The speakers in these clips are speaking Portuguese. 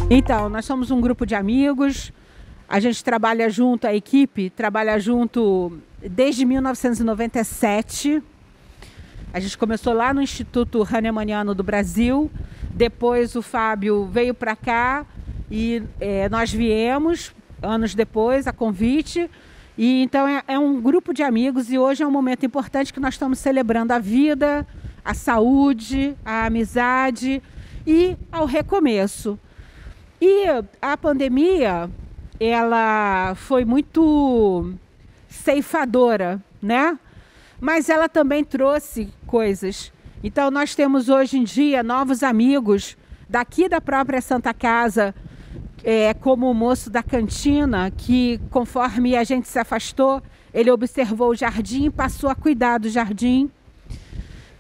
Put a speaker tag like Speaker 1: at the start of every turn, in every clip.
Speaker 1: Então, nós somos um grupo de amigos, a gente trabalha junto, a equipe trabalha junto desde 1997. A gente começou lá no Instituto Hahnemanniano do Brasil, depois o Fábio veio para cá e nós viemos anos depois, a convite. E então é um grupo de amigos e hoje é um momento importante que nós estamos celebrando a vida, a saúde, a amizade e ao recomeço. E a pandemia, ela foi muito ceifadora, né? Mas ela também trouxe coisas. Então nós temos hoje em dia novos amigos daqui da própria Santa Casa, como o moço da cantina, que conforme a gente se afastou, ele observou o jardim e passou a cuidar do jardim.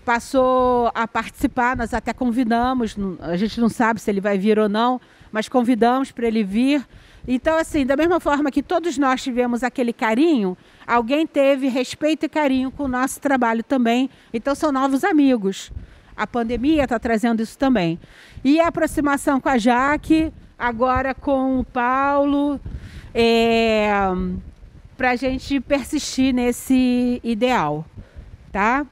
Speaker 1: Passou a participar, nós até convidamos, a gente não sabe se ele vai vir ou não, mas convidamos para ele vir. Então, assim, da mesma forma que todos nós tivemos aquele carinho, alguém teve respeito e carinho com o nosso trabalho também. Então, são novos amigos. A pandemia está trazendo isso também. E a aproximação com a Jaque, agora com o Paulo, para a gente persistir nesse ideal, tá?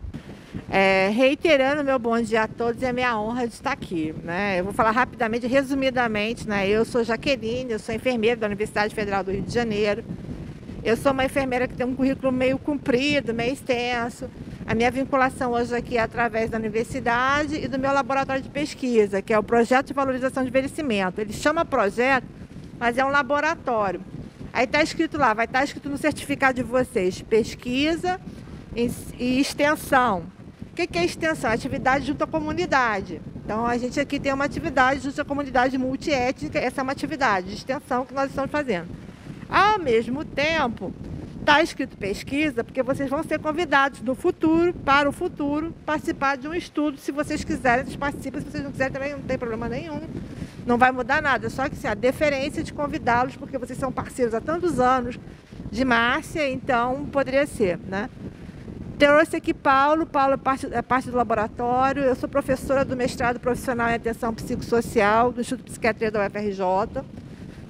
Speaker 2: Reiterando meu bom dia a todos, é minha honra de estar aqui, né? Eu vou falar rapidamente, resumidamente, né? Eu sou Jaqueline, eu sou enfermeira da Universidade Federal do Rio de Janeiro. Eu sou uma enfermeira que tem um currículo meio comprido, meio extenso. A minha vinculação hoje aqui é através da universidade e do meu laboratório de pesquisa, que é o Projeto de Valorização de Envelhecimento. Ele chama projeto, mas é um laboratório. Aí está escrito lá, vai estar escrito no certificado de vocês, pesquisa e extensão. O que é extensão? Atividade junto à comunidade. Então, a gente aqui tem uma atividade junto à comunidade multiétnica, essa é uma atividade de extensão que nós estamos fazendo. Ao mesmo tempo, está escrito pesquisa, porque vocês vão ser convidados no futuro, para o futuro, participar de um estudo. Se vocês quiserem, vocês participam. Se vocês não quiserem, também não tem problema nenhum. Não vai mudar nada. Só que assim, a deferência de convidá-los, porque vocês são parceiros há tantos anos de Márcia, então poderia ser, né? Trouxe aqui Paulo é parte do laboratório. Eu sou professora do mestrado profissional em atenção psicossocial do Instituto de Psiquiatria da UFRJ,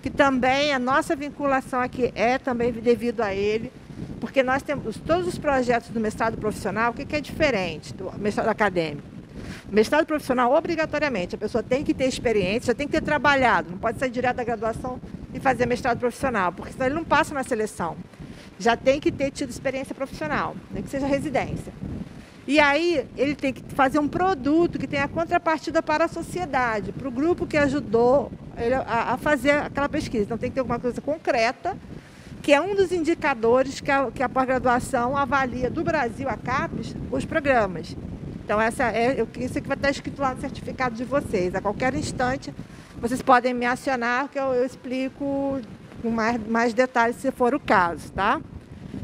Speaker 2: que também a nossa vinculação aqui é também devido a ele, porque nós temos todos os projetos do mestrado profissional. O que é diferente do mestrado acadêmico? O mestrado profissional, obrigatoriamente, a pessoa tem que ter experiência, já tem que ter trabalhado, não pode sair direto da graduação e fazer mestrado profissional, porque senão ele não passa na seleção. Já tem que ter tido experiência profissional, nem que seja residência. E aí ele tem que fazer um produto que tenha contrapartida para a sociedade, para o grupo que ajudou ele a fazer aquela pesquisa. Então tem que ter alguma coisa concreta, que é um dos indicadores que a pós-graduação avalia do Brasil, a CAPES, os programas. Então isso aqui vai estar escrito lá no certificado de vocês. A qualquer instante vocês podem me acionar, que eu explico com mais detalhes, se for o caso, tá?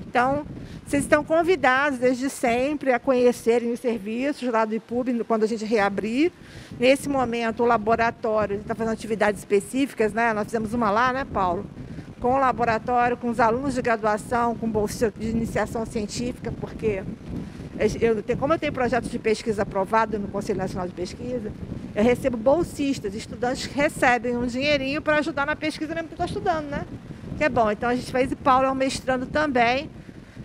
Speaker 2: Então, vocês estão convidados desde sempre a conhecerem os serviços lá do IPUB, quando a gente reabrir. Nesse momento, o laboratório está fazendo atividades específicas, né? Nós fizemos uma lá, né, Paulo? Com o laboratório, com os alunos de graduação, com bolsa de iniciação científica, porque como eu tenho projetos de pesquisa aprovado no Conselho Nacional de Pesquisa, eu recebo bolsistas, estudantes que recebem um dinheirinho para ajudar na pesquisa mesmo que estão estudando, né? Que é bom. Então a gente fez, e Paulo é um mestrando também,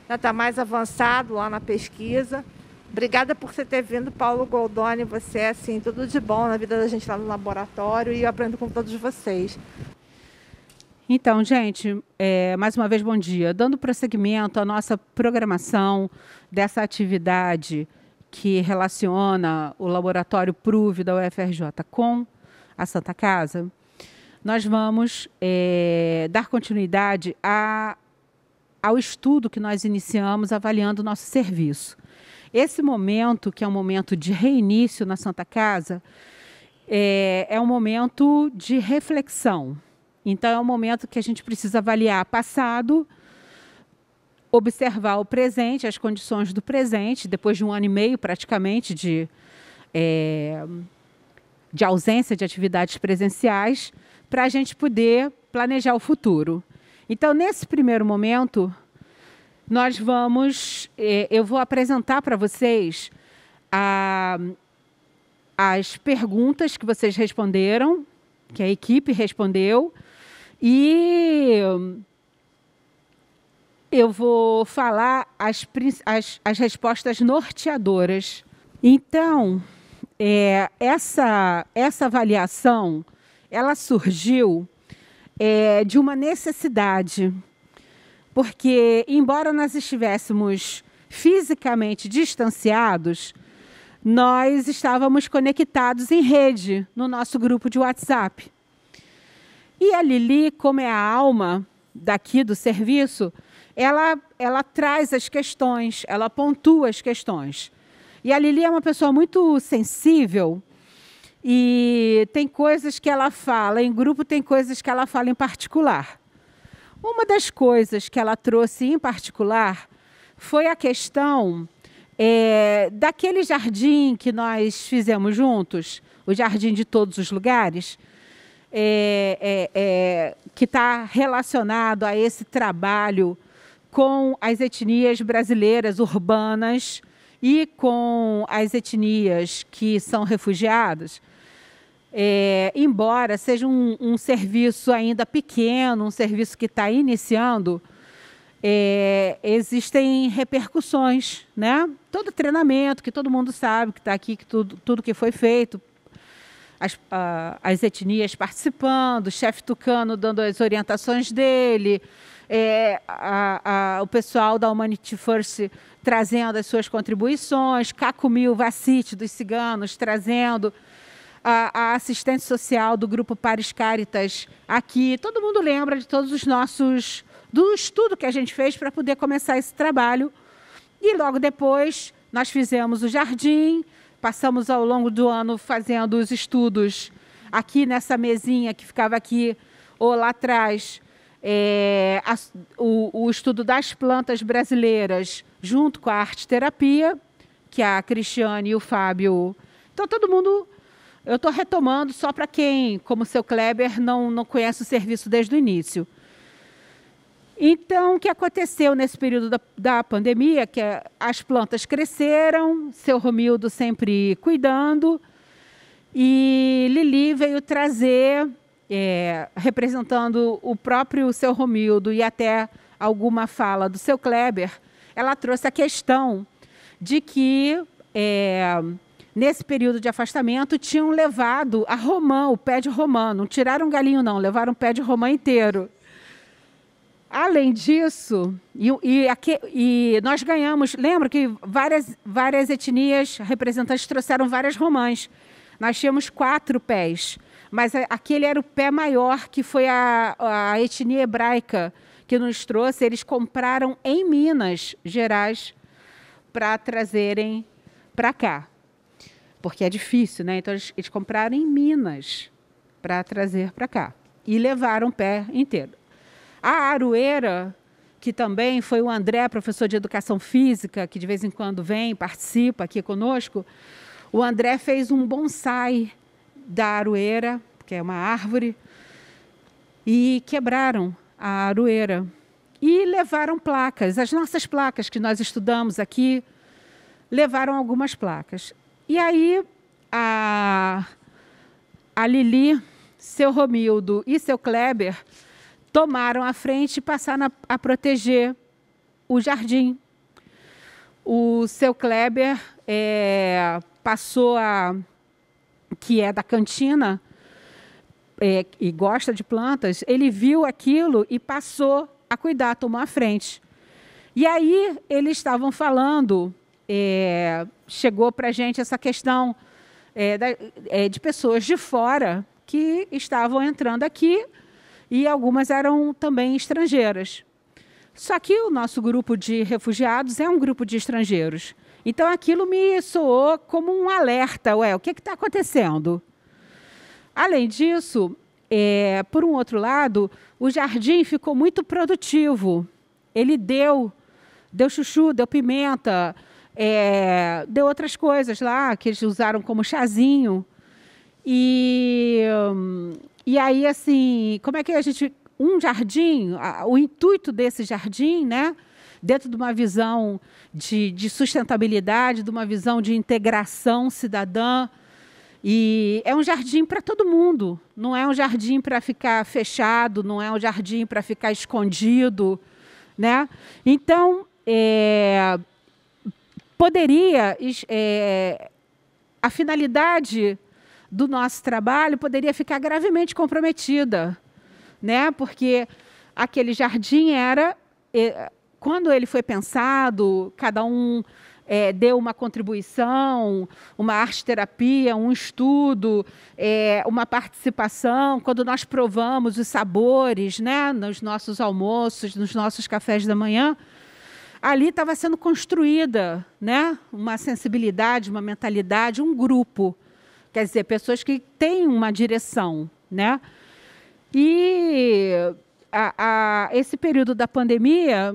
Speaker 2: já está mais avançado lá na pesquisa. Obrigada por você ter vindo, Paulo Goldoni. Você é, assim, tudo de bom na vida da gente lá no laboratório, e eu aprendo com todos vocês.
Speaker 1: Então, gente, mais uma vez, bom dia. Dando prosseguimento à nossa programação dessa atividade que relaciona o Laboratório PRUV da UFRJ com a Santa Casa, nós vamos dar continuidade ao estudo que nós iniciamos avaliando o nosso serviço. Esse momento, que é um momento de reinício na Santa Casa, é um momento de reflexão. Então, é um momento que a gente precisa avaliar passado, observar o presente, as condições do presente, depois de 1 ano e meio, praticamente, de ausência de atividades presenciais, para a gente poder planejar o futuro. Então, nesse primeiro momento, eu vou apresentar para vocês as perguntas que vocês responderam que a equipe respondeu, e eu vou falar as respostas norteadoras. Então, essa avaliação, ela surgiu de uma necessidade, porque, embora nós estivéssemos fisicamente distanciados, nós estávamos conectados em rede no nosso grupo de WhatsApp. E a Lili, como é a alma daqui do serviço, ela traz as questões, ela pontua as questões. E a Lili é uma pessoa muito sensível e tem coisas que ela fala em grupo, tem coisas que ela fala em particular. Uma das coisas que ela trouxe em particular foi a questão daquele jardim que nós fizemos juntos, o Jardim de Todos os Lugares, que está relacionado a esse trabalho com as etnias brasileiras urbanas e com as etnias que são refugiadas. Embora seja um serviço ainda pequeno, um serviço que está iniciando, existem repercussões, né? Todo treinamento, que todo mundo sabe que está aqui, que tudo que foi feito, as etnias participando, o chefe tucano dando as orientações dele, o pessoal da Humanity First trazendo as suas contribuições, Cacumil Vacite dos ciganos trazendo a assistente social do grupo Pares Caritas aqui. Todo mundo lembra de todos os nossos, do estudo que a gente fez para poder começar esse trabalho. E logo depois nós fizemos o jardim, passamos ao longo do ano fazendo os estudos aqui nessa mesinha que ficava aqui ou lá atrás, o estudo das plantas brasileiras junto com a arte-terapia, que a Cristiane e o Fábio. Então todo mundo, eu estou retomando só para quem, como o seu Kleber, não conhece o serviço desde o início. Então, o que aconteceu nesse período da pandemia, que as plantas cresceram, seu Romildo sempre cuidando, e Lili veio trazer, representando o próprio seu Romildo e até alguma fala do seu Kleber, ela trouxe a questão de que, nesse período de afastamento, tinham levado a romã, o pé de romã, não tiraram um galinho não, levaram o pé de romã inteiro. Além disso, e nós ganhamos, lembra que várias etnias representantes trouxeram várias romãs. Nós tínhamos 4 pés, mas aquele era o pé maior, que foi a etnia hebraica que nos trouxe. Eles compraram em Minas Gerais para trazerem para cá, porque é difícil, né? Então eles compraram em Minas para trazer para cá e levaram o pé inteiro. A aroeira, que também foi o André, professor de educação física, que de vez em quando vem, participa aqui conosco, o André fez um bonsai da aroeira, que é uma árvore, e quebraram a aroeira. E levaram placas, as nossas placas que nós estudamos aqui, levaram algumas placas. E aí a Lili, seu Romildo e seu Kleber tomaram a frente e passaram a proteger o jardim. O seu Kleber passou que é da cantina e gosta de plantas, ele viu aquilo e passou a cuidar, tomou a frente. E aí eles estavam falando, chegou para a gente essa questão de pessoas de fora que estavam entrando aqui, e algumas eram também estrangeiras. Só que o nosso grupo de refugiados é um grupo de estrangeiros. Então, aquilo me soou como um alerta. O que está acontecendo? Além disso, por um outro lado, o jardim ficou muito produtivo. Ele deu chuchu, deu pimenta, deu outras coisas lá, que eles usaram como chazinho. E aí, assim, como é que a gente... Um jardim, o intuito desse jardim, né, dentro de uma visão de sustentabilidade, de uma visão de integração cidadã E é um jardim para todo mundo, não é um jardim para ficar fechado, não é um jardim para ficar escondido, né? Então, a finalidade do nosso trabalho poderia ficar gravemente comprometida, né? Porque aquele jardim quando ele foi pensado, cada um deu uma contribuição, uma arte-terapia, um estudo, uma participação. Quando nós provamos os sabores, né, nos nossos almoços, nos nossos cafés da manhã, ali estava sendo construída, né, uma sensibilidade, uma mentalidade, um grupo. Quer dizer, pessoas que têm uma direção, né? E esse período da pandemia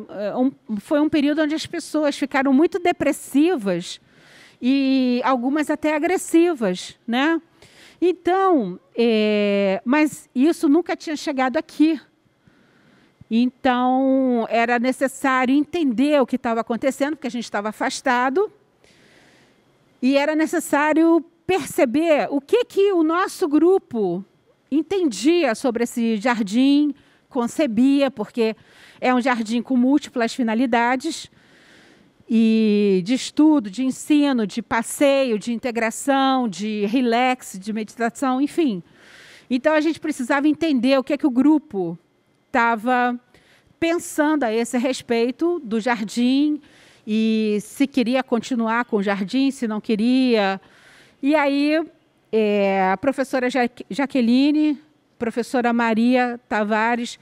Speaker 1: foi um período onde as pessoas ficaram muito depressivas e algumas até agressivas, né? Então, mas isso nunca tinha chegado aqui. Então, era necessário entender o que estava acontecendo, porque a gente estava afastado, e era necessário perceber o que o nosso grupo entendia sobre esse jardim, concebia, porque é um jardim com múltiplas finalidades, e de estudo, de ensino, de passeio, de integração, de relax, de meditação, enfim. Então, a gente precisava entender o que o grupo estava pensando a esse respeito do jardim, e se queria continuar com o jardim, se não queria. E aí, a professora Jaqueline, professora Maria Tavares,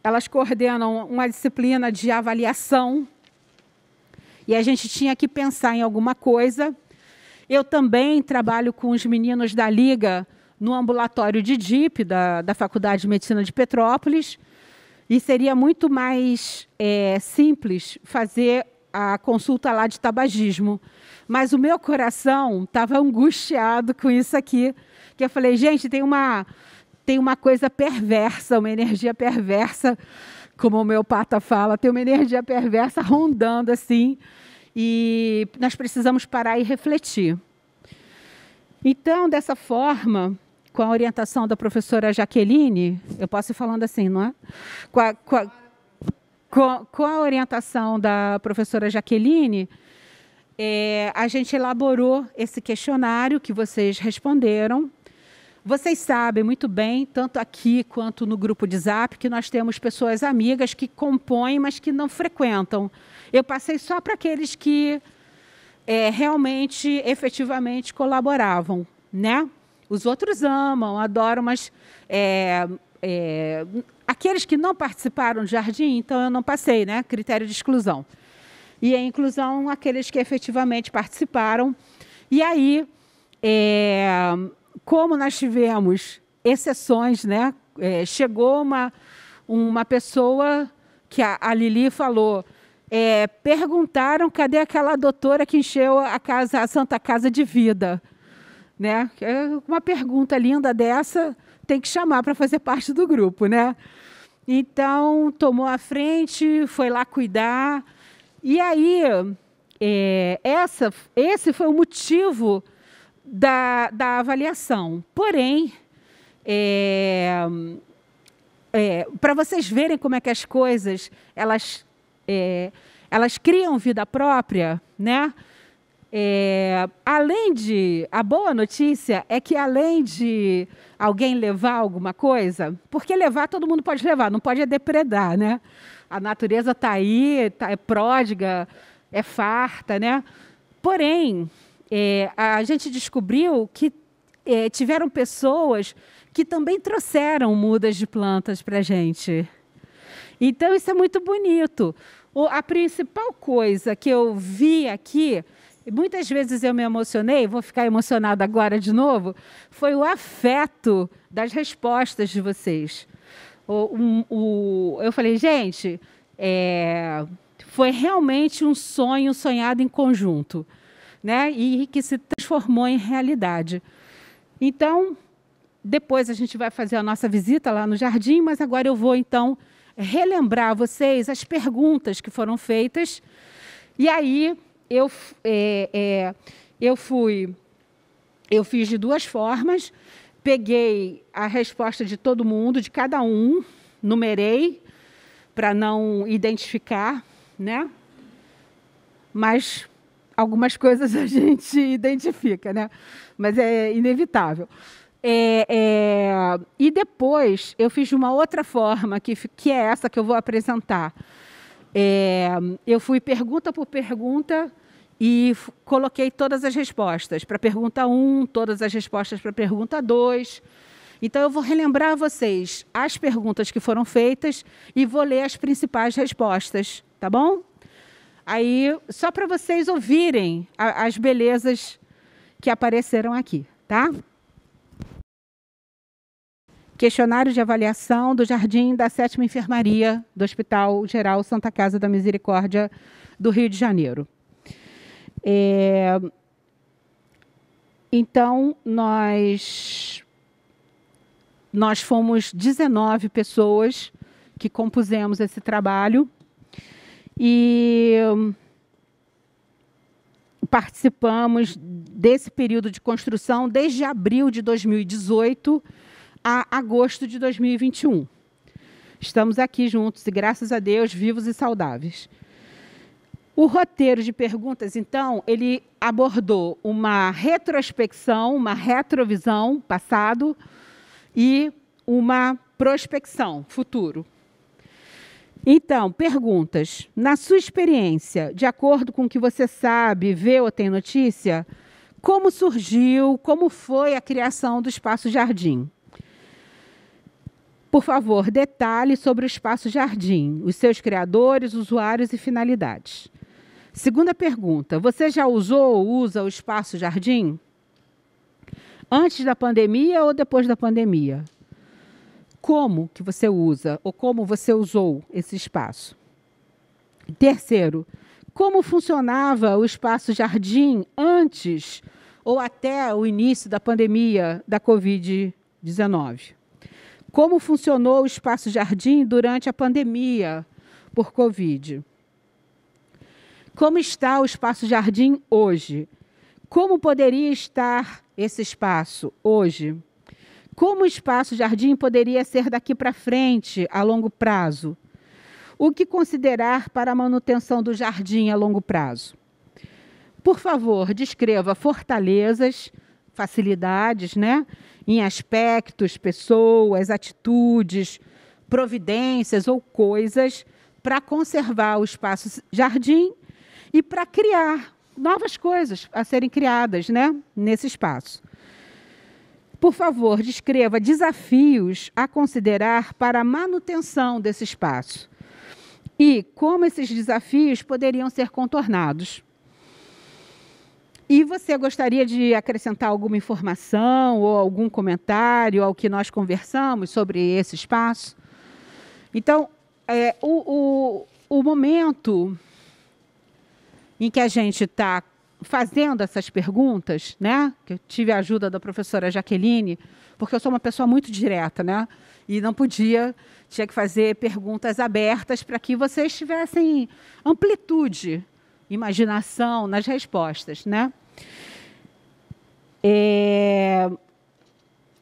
Speaker 1: elas coordenam uma disciplina de avaliação, e a gente tinha que pensar em alguma coisa. Eu também trabalho com os meninos da Liga no ambulatório de DIP, da Faculdade de Medicina de Petrópolis, e seria muito mais simples fazer a consulta lá de tabagismo. Mas o meu coração estava angustiado com isso aqui, que eu falei, gente, tem uma coisa perversa, uma energia perversa, como o homeopata fala, tem uma energia perversa rondando assim, e nós precisamos parar e refletir. Então, dessa forma, com a orientação da professora Jaqueline, eu posso ir falando assim, não é? Com a orientação da professora Jaqueline, a gente elaborou esse questionário que vocês responderam. Vocês sabem muito bem, tanto aqui quanto no grupo de Zap, que nós temos pessoas amigas que compõem, mas que não frequentam. Eu passei só para aqueles que realmente, efetivamente colaboravam, né? Os outros amam, adoram, mas aqueles que não participaram do jardim, então eu não passei, né? Critério de exclusão. E a inclusão, aqueles que efetivamente participaram. E aí, como nós tivemos exceções, né? Chegou uma pessoa que a Lili falou, perguntaram cadê aquela doutora que encheu a Santa Casa de Vida, né? Uma pergunta linda dessa tem que chamar para fazer parte do grupo, né? Então, tomou a frente, foi lá cuidar. E aí, esse foi o motivo da avaliação. Porém, para vocês verem como é que as coisas, elas criam vida própria, né? A boa notícia é que, além de alguém levar alguma coisa, porque levar todo mundo pode levar, não pode depredar, né? A natureza está aí, é pródiga, é farta, né? Porém, a gente descobriu que tiveram pessoas que também trouxeram mudas de plantas para a gente. Então, isso é muito bonito. A principal coisa que eu vi aqui, muitas vezes eu me emocionei, vou ficar emocionada agora de novo, foi o afeto das respostas de vocês. Eu falei, gente, foi realmente um sonho sonhado em conjunto, né? E que se transformou em realidade. Então, depois a gente vai fazer a nossa visita lá no jardim, mas agora eu vou, então, relembrar a vocês as perguntas que foram feitas. E aí, eu fui eu fiz de duas formas. Peguei a resposta de todo mundo, de cada um, numerei, para não identificar, né? Mas algumas coisas a gente identifica, né? Mas é inevitável. E depois eu fiz de uma outra forma, que é essa que eu vou apresentar. Eu fui pergunta por pergunta e coloquei todas as respostas. Para a pergunta 1, todas as respostas para a pergunta 2. Então, eu vou relembrar a vocês as perguntas que foram feitas e vou ler as principais respostas, tá bom? Aí, só para vocês ouvirem as belezas que apareceram aqui, tá? Questionário de avaliação do Jardim da 7ª Enfermaria do Hospital Geral Santa Casa da Misericórdia do Rio de Janeiro. Então, nós fomos 19 pessoas que compusemos esse trabalho e participamos desse período de construção desde abril de 2018 a agosto de 2021. Estamos aqui juntos e, graças a Deus, vivos e saudáveis. O roteiro de perguntas, então, ele abordou uma retrospecção, uma retrovisão, passado, e uma prospecção, futuro. Então, perguntas. Na sua experiência, de acordo com o que você sabe, vê ou tem notícia, como surgiu, como foi a criação do Espaço Jardim? Por favor, detalhe sobre o Espaço Jardim, os seus criadores, usuários e finalidades. Segunda pergunta, você já usou ou usa o Espaço Jardim? Antes da pandemia ou depois da pandemia? Como que você usa ou como você usou esse espaço? Terceiro, como funcionava o Espaço Jardim antes ou até o início da pandemia da Covid-19? Como funcionou o Espaço Jardim durante a pandemia por Covid? Como está o Espaço Jardim hoje? Como poderia estar esse espaço hoje? Como o Espaço Jardim poderia ser daqui para frente, a longo prazo? O que considerar para a manutenção do jardim a longo prazo? Por favor, descreva fortalezas, facilidades, né? Em aspectos, pessoas, atitudes, providências ou coisas para conservar o Espaço Jardim e para criar novas coisas a serem criadas, né, nesse espaço. Por favor, descreva desafios a considerar para a manutenção desse espaço e como esses desafios poderiam ser contornados. E você gostaria de acrescentar alguma informação ou algum comentário ao que nós conversamos sobre esse espaço? Então, o momento em que a gente está fazendo essas perguntas, né? Que eu tive a ajuda da professora Jaqueline, porque eu sou uma pessoa muito direta, né? E não podia, tinha que fazer perguntas abertas para que vocês tivessem amplitude, imaginação nas respostas, né?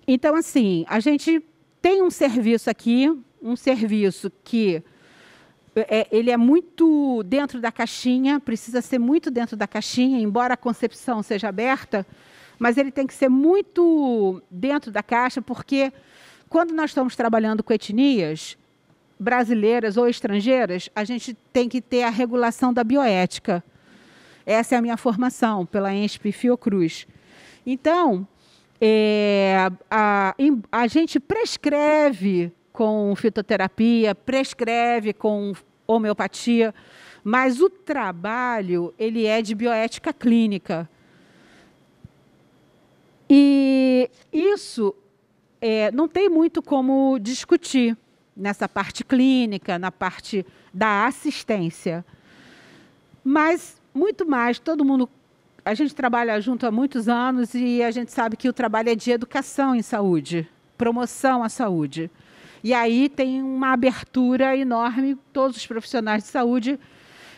Speaker 1: Então, assim, a gente tem um serviço aqui, um serviço que ele é muito dentro da caixinha, precisa ser muito dentro da caixinha, embora a concepção seja aberta, mas ele tem que ser muito dentro da caixa, porque quando nós estamos trabalhando com etnias brasileiras ou estrangeiras, a gente tem que ter a regulação da bioética. Essa é a minha formação pela ENSP Fiocruz. Então, a gente prescreve com fitoterapia, prescreve com homeopatia, mas o trabalho ele é de bioética clínica. E isso não tem muito como discutir nessa parte clínica, na parte da assistência. Mas, muito mais, todo mundo... A gente trabalha junto há muitos anos e a gente sabe que o trabalho é de educação em saúde, promoção à saúde. E aí tem uma abertura enorme, todos os profissionais de saúde.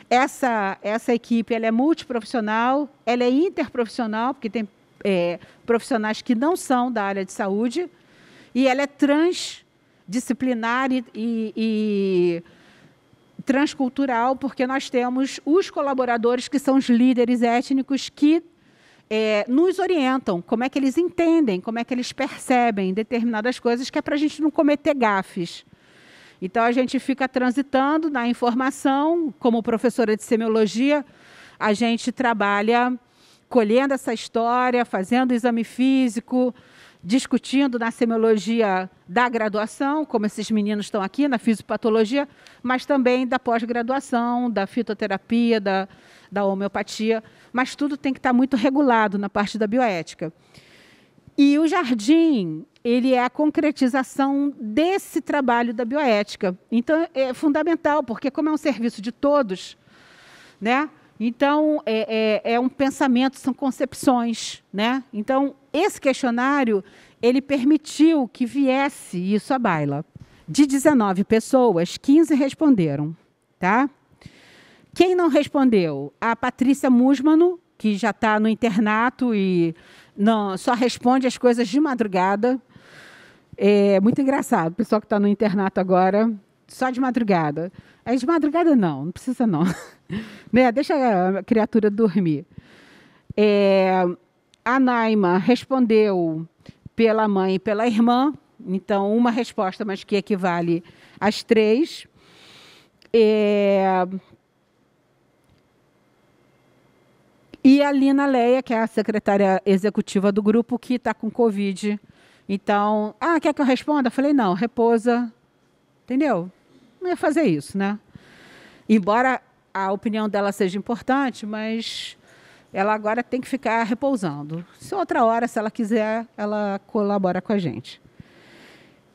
Speaker 1: Essa equipe ela é multiprofissional, ela é interprofissional, porque tem profissionais que não são da área de saúde, e ela é transdisciplinar e transcultural, porque nós temos os colaboradores que são os líderes étnicos que nos orientam, como é que eles entendem, como é que eles percebem determinadas coisas, que é para a gente não cometer gafes. Então, a gente fica transitando na informação. Como professora de semiologia, a gente trabalha colhendo essa história, fazendo exame físico, discutindo na semiologia da graduação, como esses meninos estão aqui, na fisiopatologia, mas também da pós-graduação, da fitoterapia, da homeopatia, mas tudo tem que estar muito regulado na parte da bioética. E o Jardim, ele é a concretização desse trabalho da bioética. Então, é fundamental, porque como é um serviço de todos, né? Então, é um pensamento, são concepções, né? Então, esse questionário, ele permitiu que viesse isso à baila. De 19 pessoas, 15 responderam, tá? Quem não respondeu? A Patrícia Musmano, que já está no internato e só responde as coisas de madrugada. É muito engraçado, o pessoal que está no internato agora, só de madrugada. De madrugada não precisa não. Né? Deixa a criatura dormir. A Naima respondeu pela mãe e pela irmã, então uma resposta, mas que equivale às 3. E a Lina Leia, que é a secretária executiva do grupo, que está com Covid. Então, quer que eu responda? Eu falei, não, repousa. Entendeu? Não ia fazer isso, né? Embora a opinião dela seja importante, mas ela agora tem que ficar repousando. Se outra hora, se ela quiser, ela colabora com a gente.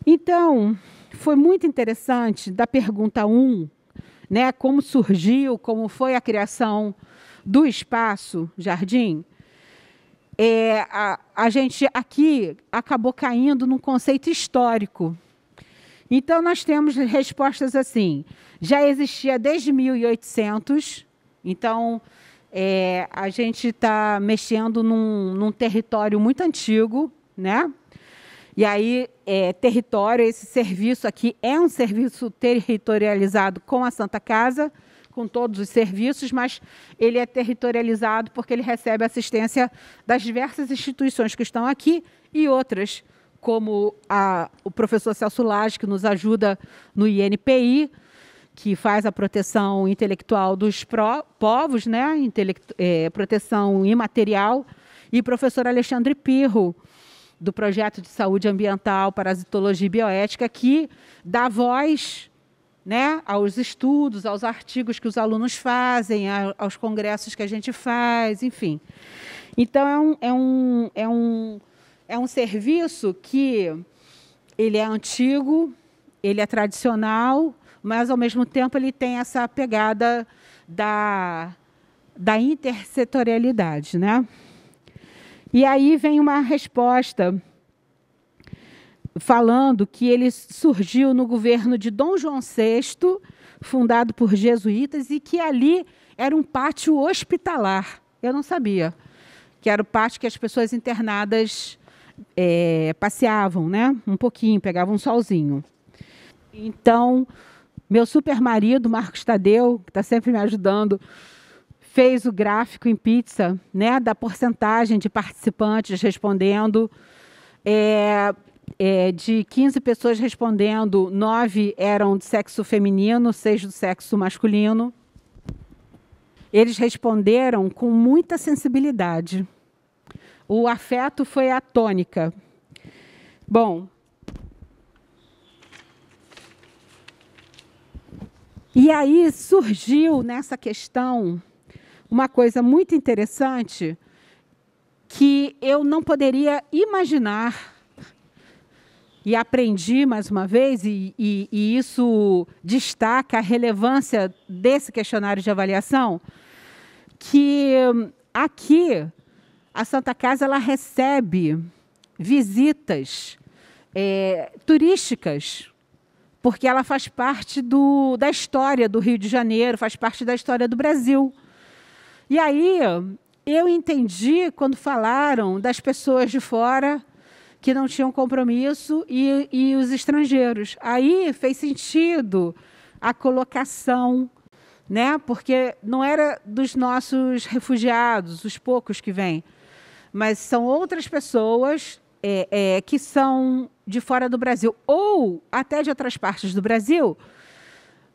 Speaker 1: Então, foi muito interessante da pergunta 1, né, como surgiu, como foi a criação do espaço Jardim. A gente aqui acabou caindo num conceito histórico. Então, nós temos respostas assim, já existia desde 1800, então, a gente está mexendo num território muito antigo, né? E aí, território, esse serviço aqui é um serviço territorializado com a Santa Casa, com todos os serviços, mas ele é territorializado porque ele recebe assistência das diversas instituições que estão aqui e outras, como o professor Celso Lage, que nos ajuda no INPI, que faz a proteção intelectual dos povos, né? Proteção imaterial, e o professor Alexandre Pirro, do Projeto de Saúde Ambiental, Parasitologia e Bioética, que dá voz, né, aos estudos, aos artigos que os alunos fazem, aos congressos que a gente faz, enfim. Então, é um serviço que ele é antigo, ele é tradicional, mas, ao mesmo tempo, ele tem essa pegada da intersetorialidade, né? E aí vem uma resposta falando que ele surgiu no governo de Dom João VI, fundado por jesuítas, e que ali era um pátio hospitalar. Eu não sabia que era o pátio que as pessoas internadas passeavam, né? Um pouquinho, pegavam um solzinho. Então, meu super marido, Marcos Tadeu, que está sempre me ajudando, fez o gráfico em pizza, né, da porcentagem de participantes respondendo. De 15 pessoas respondendo, 9 eram de sexo feminino, 6 do sexo masculino. Eles responderam com muita sensibilidade. O afeto foi a tônica. Bom, e aí surgiu nessa questão uma coisa muito interessante que eu não poderia imaginar, e aprendi mais uma vez, e isso destaca a relevância desse questionário de avaliação, que aqui a Santa Casa ela recebe visitas turísticas, porque ela faz parte da história do Rio de Janeiro, faz parte da história do Brasil. E aí, eu entendi quando falaram das pessoas de fora que não tinham compromisso e os estrangeiros. Aí fez sentido a colocação, né? Porque não era dos nossos refugiados, os poucos que vêm, mas são outras pessoas que são de fora do Brasil, ou até de outras partes do Brasil,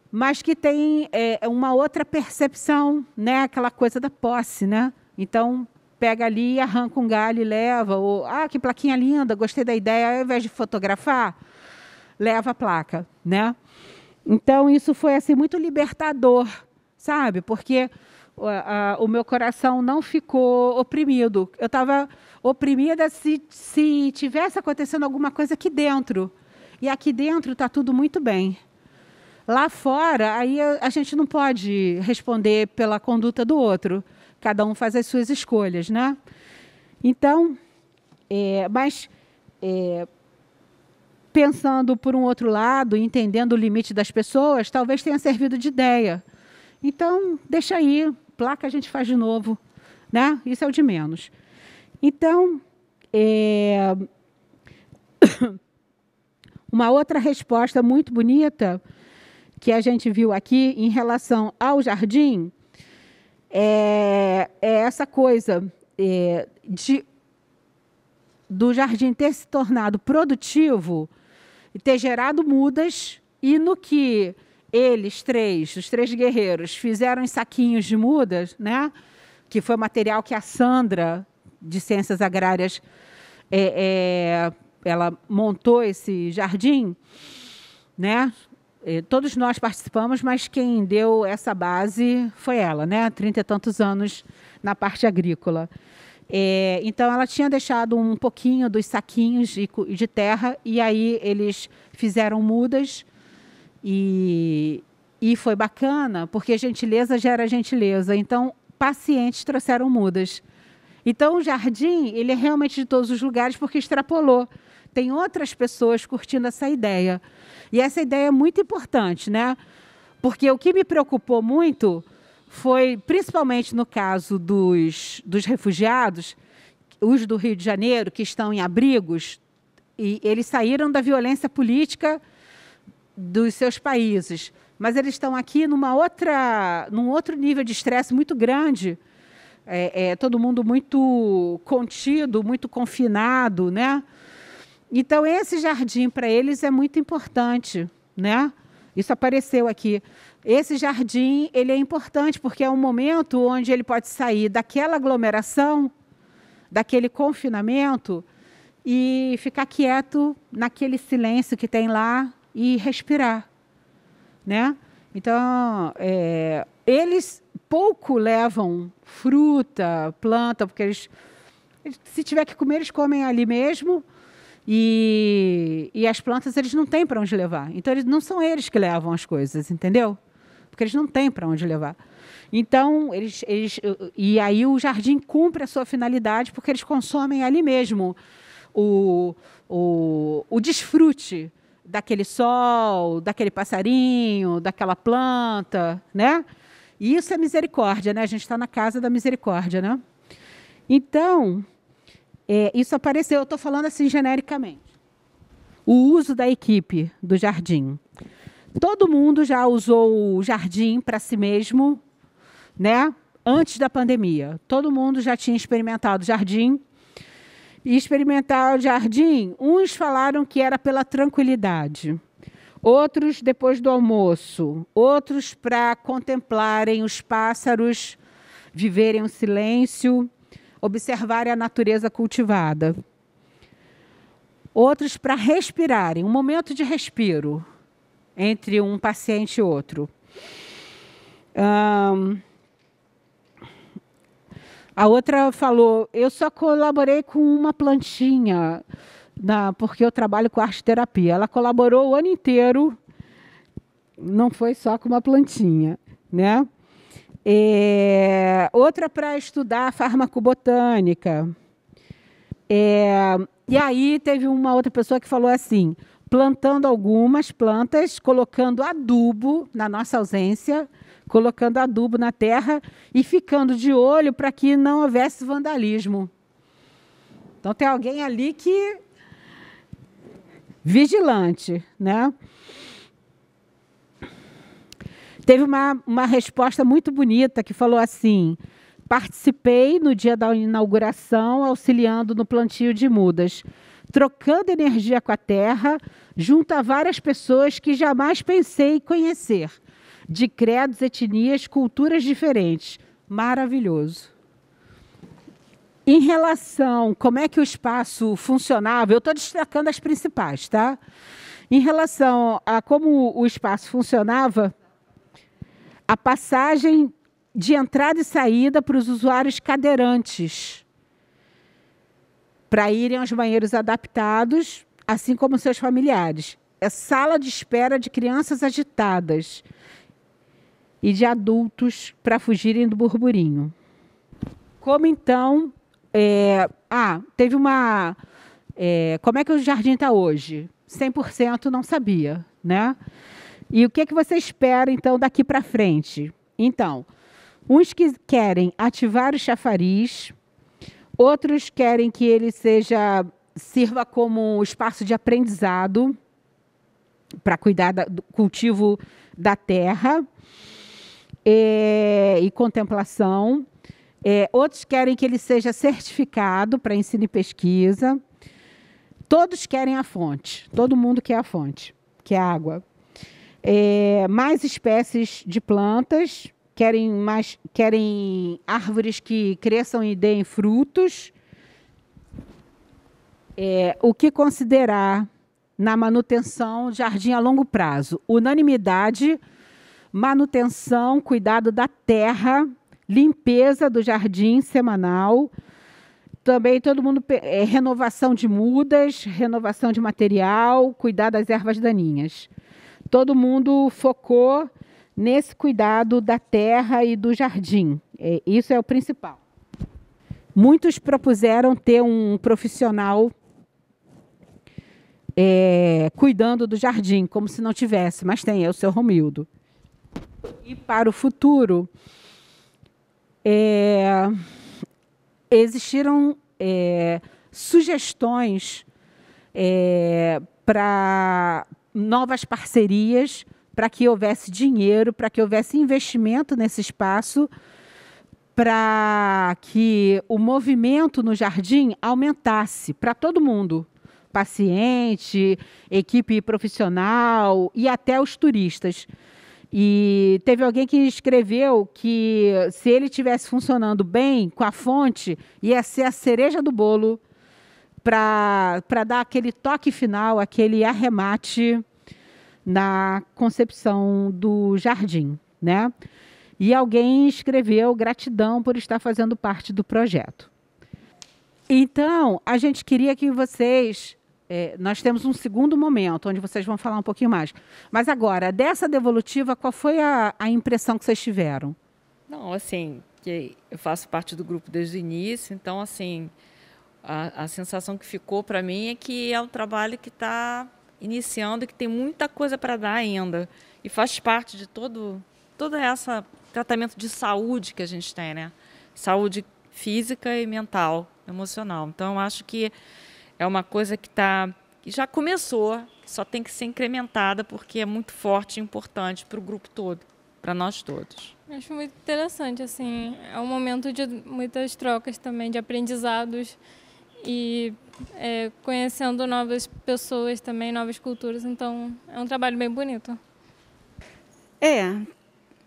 Speaker 1: mas que têm uma outra percepção, né? Aquela coisa da posse, né? Então, pega ali, arranca um galho e leva, ou, que plaquinha linda, gostei da ideia, ao invés de fotografar, leva a placa, né? Então, isso foi assim, muito libertador, sabe? Porque o meu coração não ficou oprimido. Eu estava oprimida se tivesse acontecendo alguma coisa aqui dentro. E aqui dentro está tudo muito bem. Lá fora, aí a gente não pode responder pela conduta do outro. Cada um faz as suas escolhas, né? Então, pensando por um outro lado, entendendo o limite das pessoas, talvez tenha servido de ideia. Então, deixa aí, placa a gente faz de novo, né? Isso é o de menos. Então, uma outra resposta muito bonita que a gente viu aqui em relação ao jardim é essa coisa do jardim ter se tornado produtivo e ter gerado mudas, e no que eles os três guerreiros, fizeram em saquinhos de mudas, né? Que foi o material que a Sandra, de Ciências Agrárias, ela montou esse jardim, né? Todos nós participamos, mas quem deu essa base foi ela, né? 30 e tantos anos na parte agrícola. Então, ela tinha deixado um pouquinho dos saquinhos de terra, e aí eles fizeram mudas, e foi bacana, porque gentileza gera gentileza. Então, pacientes trouxeram mudas. Então, o jardim, ele é realmente de todos os lugares, porque extrapolou. Tem outras pessoas curtindo essa ideia. E essa ideia é muito importante, né? Porque o que me preocupou muito foi, principalmente no caso dos refugiados, os do Rio de Janeiro, que estão em abrigos, e eles saíram da violência política dos seus países, mas eles estão aqui num outro nível de estresse muito grande, todo mundo muito contido, muito confinado, né? Então, esse jardim para eles é muito importante, né? Isso apareceu aqui. Esse jardim, ele é importante porque é um momento onde ele pode sair daquela aglomeração, daquele confinamento, e ficar quieto naquele silêncio que tem lá e respirar, né? Então, eles pouco levam fruta, planta, porque eles, se tiver que comer, eles comem ali mesmo. E as plantas eles não têm para onde levar. Então, não são eles que levam as coisas, entendeu? Porque eles não têm para onde levar. Então, e aí o jardim cumpre a sua finalidade, porque eles consomem ali mesmo o desfrute daquele sol, daquele passarinho, daquela planta, né? E isso é misericórdia, né? A gente está na casa da misericórdia, né? Então, isso apareceu, eu estou falando assim genericamente. O uso da equipe do jardim. Todo mundo já usou o jardim para si mesmo, né? Antes da pandemia. Todo mundo já tinha experimentado o jardim. E experimentar o jardim, uns falaram que era pela tranquilidade, outros depois do almoço, outros para contemplarem os pássaros, viverem o silêncio, observarem a natureza cultivada. Outros para respirarem, um momento de respiro entre um paciente e outro. A outra falou, eu só colaborei com uma plantinha, porque eu trabalho com arte-terapia. Ela colaborou o ano inteiro, não foi só com uma plantinha, né? Outra para estudar farmacobotânica. E aí teve uma outra pessoa que falou assim, plantando algumas plantas, colocando adubo na nossa ausência, colocando adubo na terra e ficando de olho para que não houvesse vandalismo. Então, tem alguém ali que... vigilante, né? Teve uma resposta muito bonita que falou assim: participei no dia da inauguração, auxiliando no plantio de mudas, trocando energia com a terra, junto a várias pessoas que jamais pensei conhecer, de credos, etnias, culturas diferentes. Maravilhoso. Em relação a como é que o espaço funcionava, eu estou destacando as principais, tá? Em relação a como o espaço funcionava, a passagem de entrada e saída para os usuários cadeirantes, para irem aos banheiros adaptados, assim como seus familiares. É sala de espera de crianças agitadas e de adultos para fugirem do burburinho. Como então... teve uma... como é que o jardim está hoje? 100% não sabia, né? E o que você espera, então, daqui para frente? Então, uns que querem ativar o chafariz, outros querem que ele sirva como um espaço de aprendizado para cuidar do cultivo da terra e contemplação. Outros querem que ele seja certificado para ensino e pesquisa. Todos querem a fonte, todo mundo quer a fonte, que é a água. Mais espécies de plantas, querem árvores que cresçam e deem frutos. O que considerar na manutenção jardim a longo prazo? Unanimidade, manutenção, cuidado da terra, limpeza do jardim semanal. Também todo mundo, renovação de mudas, renovação de material, cuidar das ervas daninhas. Todo mundo focou nesse cuidado da terra e do jardim. Isso é o principal. Muitos propuseram ter um profissional cuidando do jardim, como se não tivesse, mas tem, é o seu Romildo. E para o futuro, existiram sugestões para novas parcerias, para que houvesse dinheiro, para que houvesse investimento nesse espaço, para que o movimento no jardim aumentasse para todo mundo, paciente, equipe profissional e até os turistas. E teve alguém que escreveu que se ele estivesse funcionando bem com a fonte, ia ser a cereja do bolo para dar aquele toque final, aquele arremate na concepção do jardim, né? E alguém escreveu gratidão por estar fazendo parte do projeto. Então, a gente queria que vocês... nós temos um segundo momento, onde vocês vão falar um pouquinho mais. Mas agora, dessa devolutiva, qual foi a impressão que vocês tiveram?
Speaker 3: Não, assim, que eu faço parte do grupo desde o início, então, assim, a sensação que ficou para mim é que é um trabalho que está iniciando e que tem muita coisa para dar ainda. E faz parte de todo esse tratamento de saúde que a gente tem, né? Saúde física e mental, emocional. Então, eu acho que é uma coisa que já começou, que só tem que ser incrementada, porque é muito forte e importante para o grupo todo, para nós todos.
Speaker 4: Acho muito interessante, assim, é um momento de muitas trocas também, de aprendizados e conhecendo novas pessoas também, novas culturas, então é um trabalho bem bonito.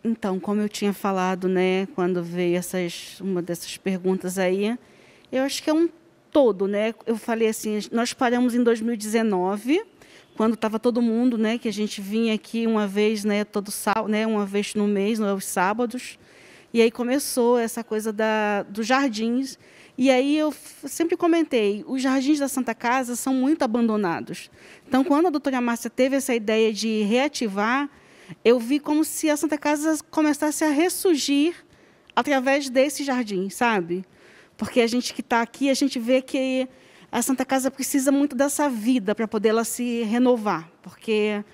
Speaker 5: Então, como eu tinha falado, né, quando veio uma dessas perguntas aí, eu acho que é um todo, né? Eu falei assim, nós paramos em 2019, quando estava todo mundo, né, que a gente vinha aqui uma vez, né, uma vez no mês, aos sábados, e aí começou essa coisa dos jardins. E aí eu sempre comentei, os jardins da Santa Casa são muito abandonados. Então, quando a doutora Márcia teve essa ideia de reativar, eu vi como se a Santa Casa começasse a ressurgir através desse jardim, sabe? Porque a gente que está aqui, a gente vê que a Santa Casa precisa muito dessa vida para poder ela se renovar, porque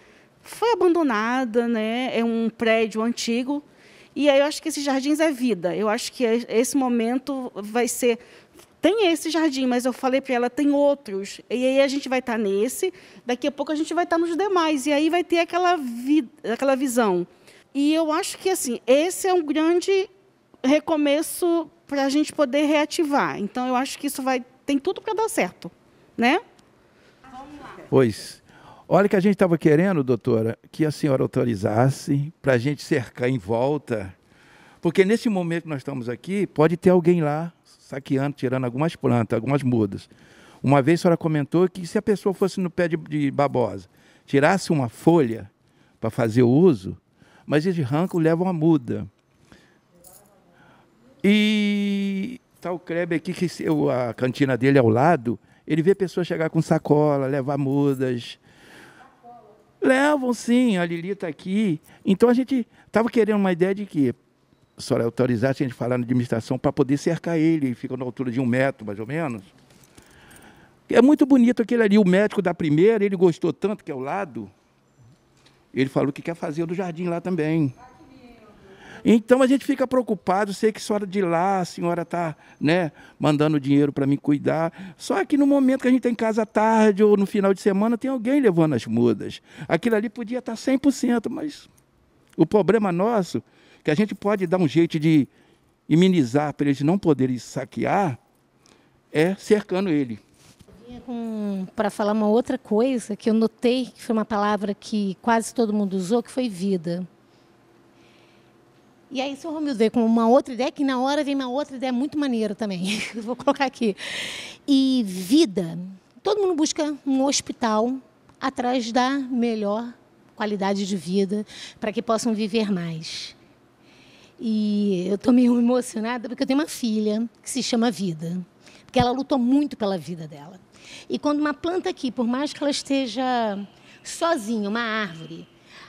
Speaker 5: foi abandonada, né? É um prédio antigo E aí eu acho que esses jardins é vida. Eu acho que esse momento vai ser... Tem esse jardim, mas eu falei para ela, tem outros. E aí a gente vai estar nesse, daqui a pouco a gente vai estar nos demais. E aí vai ter aquela visão. E eu acho que assim, esse é um grande recomeço para a gente poder reativar. Então, eu acho que isso tem tudo para dar certo, né?
Speaker 6: Pois, olha que a gente estava querendo, doutora, que a senhora autorizasse para a gente cercar em volta, porque nesse momento que nós estamos aqui, pode ter alguém lá saqueando, tirando algumas plantas, algumas mudas. Uma vez a senhora comentou que se a pessoa fosse no pé de babosa, tirasse uma folha para fazer o uso, mas eles arrancam, levam a muda. E tá o Kleber aqui, que a cantina dele é ao lado, ele vê pessoas chegar com sacola, levar mudas. Levam, sim, a Lili está aqui. Então a gente estava querendo uma ideia de que a senhora autorizasse a gente falar na administração para poder cercar ele, fica na altura de 1 metro, mais ou menos. É muito bonito aquele ali, o médico da primeira, ele gostou tanto que é ao lado, ele falou que quer fazer do jardim lá também. Então a gente fica preocupado, sei que a senhora de lá, a senhora está, né, mandando dinheiro para mim cuidar. Só que no momento que a gente está em casa à tarde ou no final de semana, tem alguém levando as mudas. Aquilo ali podia estar 100%, mas o problema nosso, que a gente pode dar um jeito de imunizar para eles não poderem saquear, é cercando ele.
Speaker 7: Para falar uma outra coisa que eu notei, que foi uma palavra que quase todo mundo usou, que foi vida. E aí o senhor Romildo veio com uma outra ideia, que na hora vem uma outra ideia muito maneira também. Vou colocar aqui. E vida. Todo mundo busca um hospital atrás da melhor qualidade de vida para que possam viver mais. E eu estou meio emocionada porque eu tenho uma filha que se chama Vida. Porque ela lutou muito pela vida dela. E quando uma planta aqui, por mais que ela esteja sozinha, uma árvore,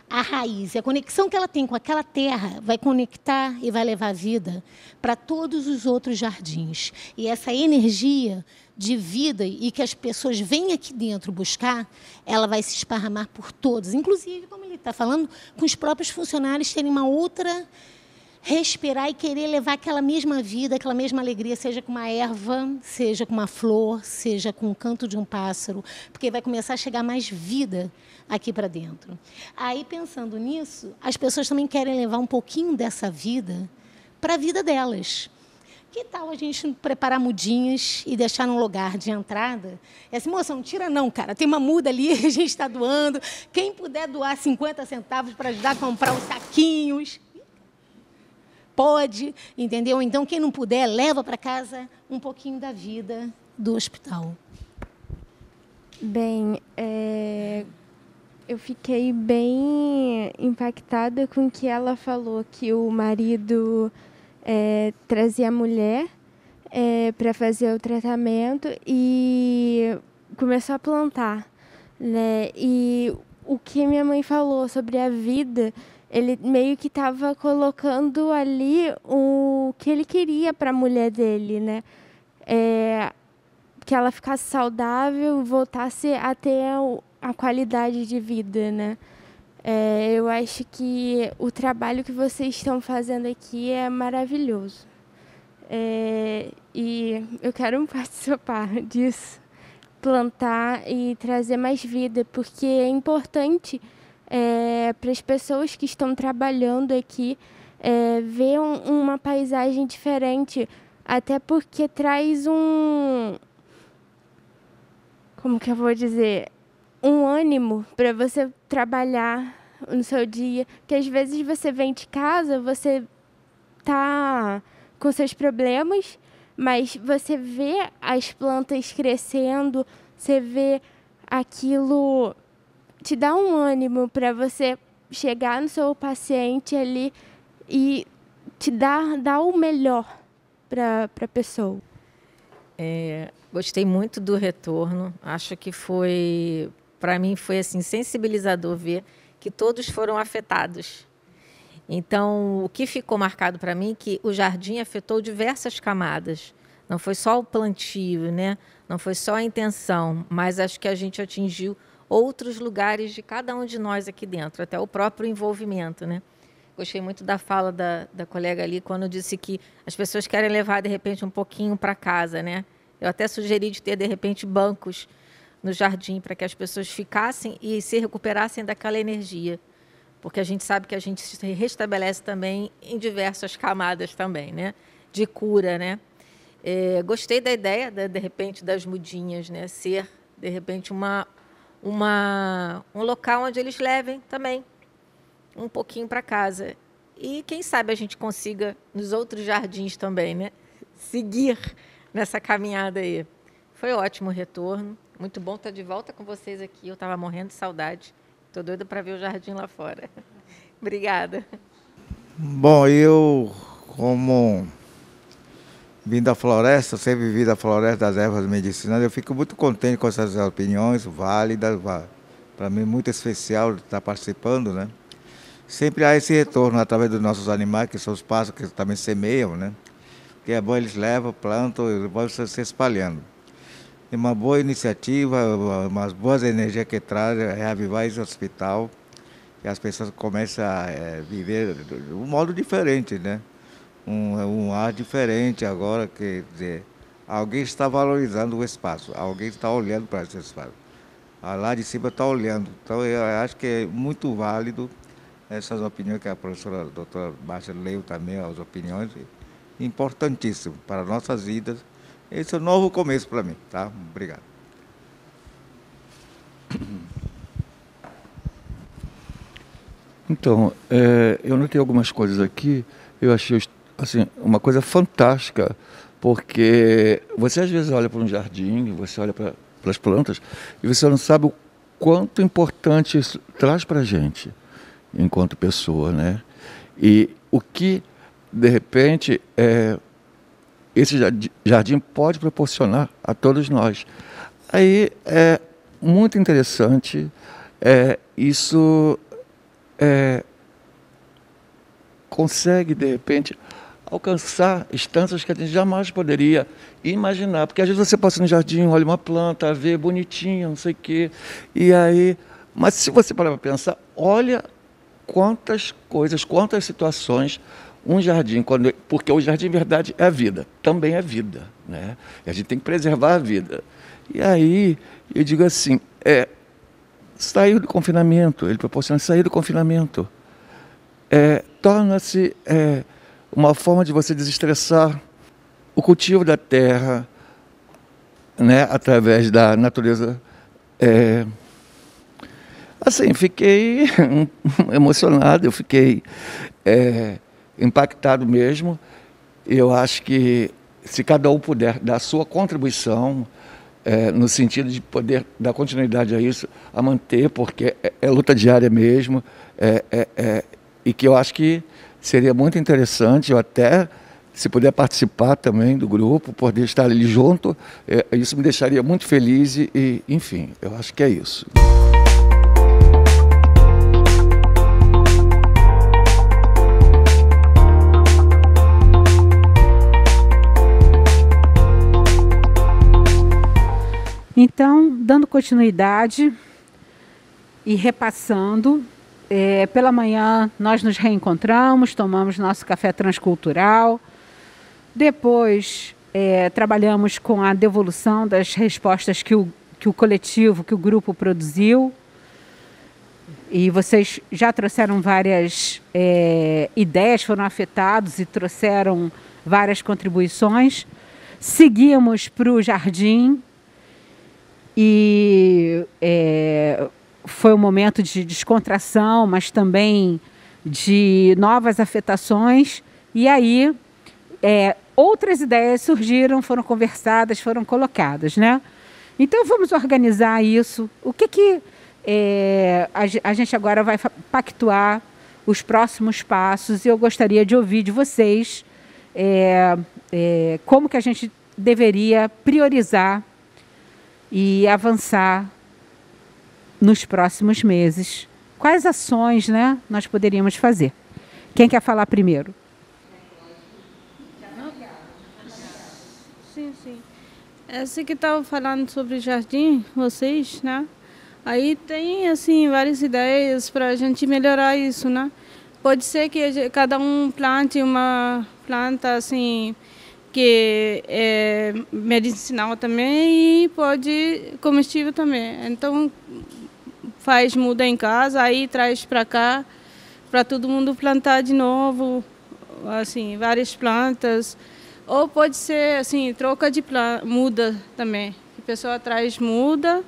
Speaker 7: a raiz, a conexão que ela tem com aquela terra vai conectar e vai levar vida para todos os outros jardins. E essa energia de vida e que as pessoas vêm aqui dentro buscar, ela vai se esparramar por todos. Inclusive, como ele está falando, com os próprios funcionários terem uma outra... respirar e querer levar aquela mesma vida, aquela mesma alegria, seja com uma erva, seja com uma flor, seja com o canto de um pássaro, porque vai começar a chegar mais vida aqui para dentro. Aí, pensando nisso, as pessoas também querem levar um pouquinho dessa vida para a vida delas. Que tal a gente preparar mudinhas e deixar num lugar de entrada? É assim, moça, não tira não, cara, tem uma muda ali, a gente está doando. Quem puder doar 50 centavos para ajudar a comprar os saquinhos... pode, entendeu? Então, quem não puder, leva para casa um pouquinho da vida do hospital.
Speaker 8: Bem, eu fiquei bem impactada com o que ela falou, que o marido trazia a mulher para fazer o tratamento e começou a plantar, né? E o que minha mãe falou sobre a vida... ele meio que estava colocando ali o que ele queria para a mulher dele, né? Que ela ficasse saudável, voltasse a ter a qualidade de vida, né? Eu acho que o trabalho que vocês estão fazendo aqui é maravilhoso. E eu quero participar disso, plantar e trazer mais vida, porque é importante... para as pessoas que estão trabalhando aqui, ver uma paisagem diferente, até porque traz como que eu vou dizer, um ânimo para você trabalhar no seu dia, que às vezes você vem de casa, você tá com seus problemas, mas você vê as plantas crescendo, você vê aquilo... te dá um ânimo para você chegar no seu paciente ali e te dar o melhor para a pessoa.
Speaker 3: Gostei muito do retorno. Acho que para mim foi assim, sensibilizador ver que todos foram afetados. Então, o que ficou marcado para mim é que o jardim afetou diversas camadas. Não foi só o plantio, né? Não foi só a intenção, mas acho que a gente atingiu outros lugares de cada um de nós aqui dentro, até o próprio envolvimento, né? Gostei muito da fala da colega ali, quando disse que as pessoas querem levar, de repente, um pouquinho para casa, né? Eu até sugeri de ter, de repente, bancos no jardim para que as pessoas ficassem e se recuperassem daquela energia. Porque a gente sabe que a gente se restabelece também em diversas camadas também, né? De cura, né? Gostei da ideia, de repente, das mudinhas, né? Ser, de repente, um local onde eles levem também um pouquinho para casa. E quem sabe a gente consiga, nos outros jardins também, né? Seguir nessa caminhada aí. Foi ótimo o retorno. Muito bom estar de volta com vocês aqui. Eu estava morrendo de saudade. Estou doida para ver o jardim lá fora. Obrigada.
Speaker 9: Bom, eu, como vim da floresta, sempre vivi da floresta das ervas medicinais, eu fico muito contente com essas opiniões válidas. Para mim, muito especial estar participando, né? Sempre há esse retorno através dos nossos animais, que são os pássaros que também semeiam, né? Que é bom, eles levam, plantam e vão se espalhando. É uma boa iniciativa, umas boas energias que traz, reavivar esse hospital, que as pessoas começam a viver de um modo diferente, né? Um ar diferente agora, quer dizer, alguém está valorizando o espaço, alguém está olhando para esse espaço. Lá de cima está olhando. Então eu acho que é muito válido essas opiniões que a professora a doutora Márcia leu também, as opiniões, importantíssimo para nossas vidas. Esse é um novo começo para mim, tá? Obrigado.
Speaker 6: Então, eu notei algumas coisas aqui, eu achei assim, uma coisa fantástica, porque você às vezes olha para um jardim, você olha para as plantas, e você não sabe o quanto importante isso traz para a gente, enquanto pessoa, né? E o que, de repente, esse jardim pode proporcionar a todos nós. Aí é muito interessante, isso consegue, de repente, alcançar instâncias que a gente jamais poderia imaginar. Porque às vezes você passa no jardim, olha uma planta, vê bonitinha, não sei o quê, e aí... Mas se você parar para pensar, olha quantas coisas, quantas situações um jardim, porque o jardim, em verdade, é a vida, também é vida, né? E a gente tem que preservar a vida. E aí, eu digo assim, sair do confinamento, ele proporciona sair do confinamento. Torna-se uma forma de você desestressar o cultivo da terra, né, através da natureza. Assim, fiquei emocionado, eu fiquei impactado mesmo. Eu acho que se cada um puder dar a sua contribuição, no sentido de poder dar continuidade a isso, a manter, porque é luta diária mesmo, e que eu acho que seria muito interessante, eu até, se puder participar também do grupo, poder estar ali junto, isso me deixaria muito feliz e, enfim, eu acho que é isso.
Speaker 1: Então, dando continuidade e repassando, pela manhã nós nos reencontramos, tomamos nosso café transcultural, depois trabalhamos com a devolução das respostas que o coletivo, que o grupo produziu, e vocês já trouxeram várias ideias, foram afetados e trouxeram várias contribuições. Seguimos para o jardim, e foi um momento de descontração, mas também de novas afetações. E aí, outras ideias surgiram, foram conversadas, foram colocadas, né? Então, vamos organizar isso. O que a gente agora vai pactuar os próximos passos? E eu gostaria de ouvir de vocês como que a gente deveria priorizar e avançar nos próximos meses. Quais ações, né, nós poderíamos fazer? Quem quer falar primeiro?
Speaker 10: Sim. Essa que estava falando sobre jardim, vocês, né? Aí tem, assim, várias ideias para a gente melhorar isso, né? pode ser que cada um plante uma planta assim que é medicinal também e pode comestível também. Então muda em casa, aí traz para cá para todo mundo plantar de novo, assim, várias plantas. Ou pode ser assim, troca de muda também. A pessoa traz muda,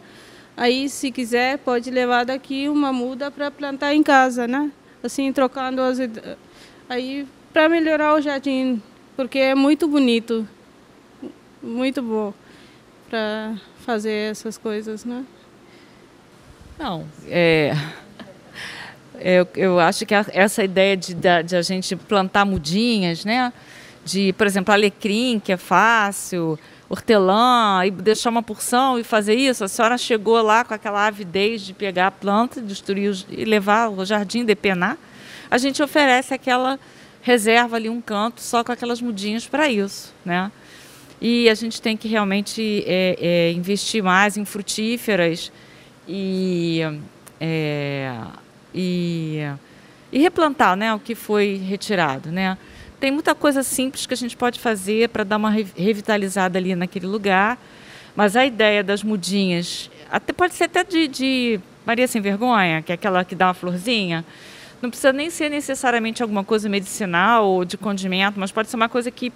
Speaker 10: aí se quiser pode levar daqui uma muda para plantar em casa, né? Assim, trocando aí para melhorar o jardim, porque é muito bonito, muito bom para fazer essas coisas, né?
Speaker 3: Não, eu acho que essa ideia de a gente plantar mudinhas, né? De, por exemplo, alecrim, que é fácil, hortelã, e deixar uma porção e fazer isso. A senhora chegou lá com aquela avidez de pegar a planta, destruir e levar ao jardim, depenar. A gente oferece aquela reserva ali, um canto, só com aquelas mudinhas para isso, né? E a gente tem que realmente investir mais em frutíferas e replantar, né, o que foi retirado, né? Tem muita coisa simples que a gente pode fazer para dar uma revitalizada ali naquele lugar, mas a ideia das mudinhas, pode ser até de Maria Sem Vergonha, que é aquela que dá uma florzinha, não precisa nem ser necessariamente alguma coisa medicinal ou de condimento, mas pode ser uma coisa que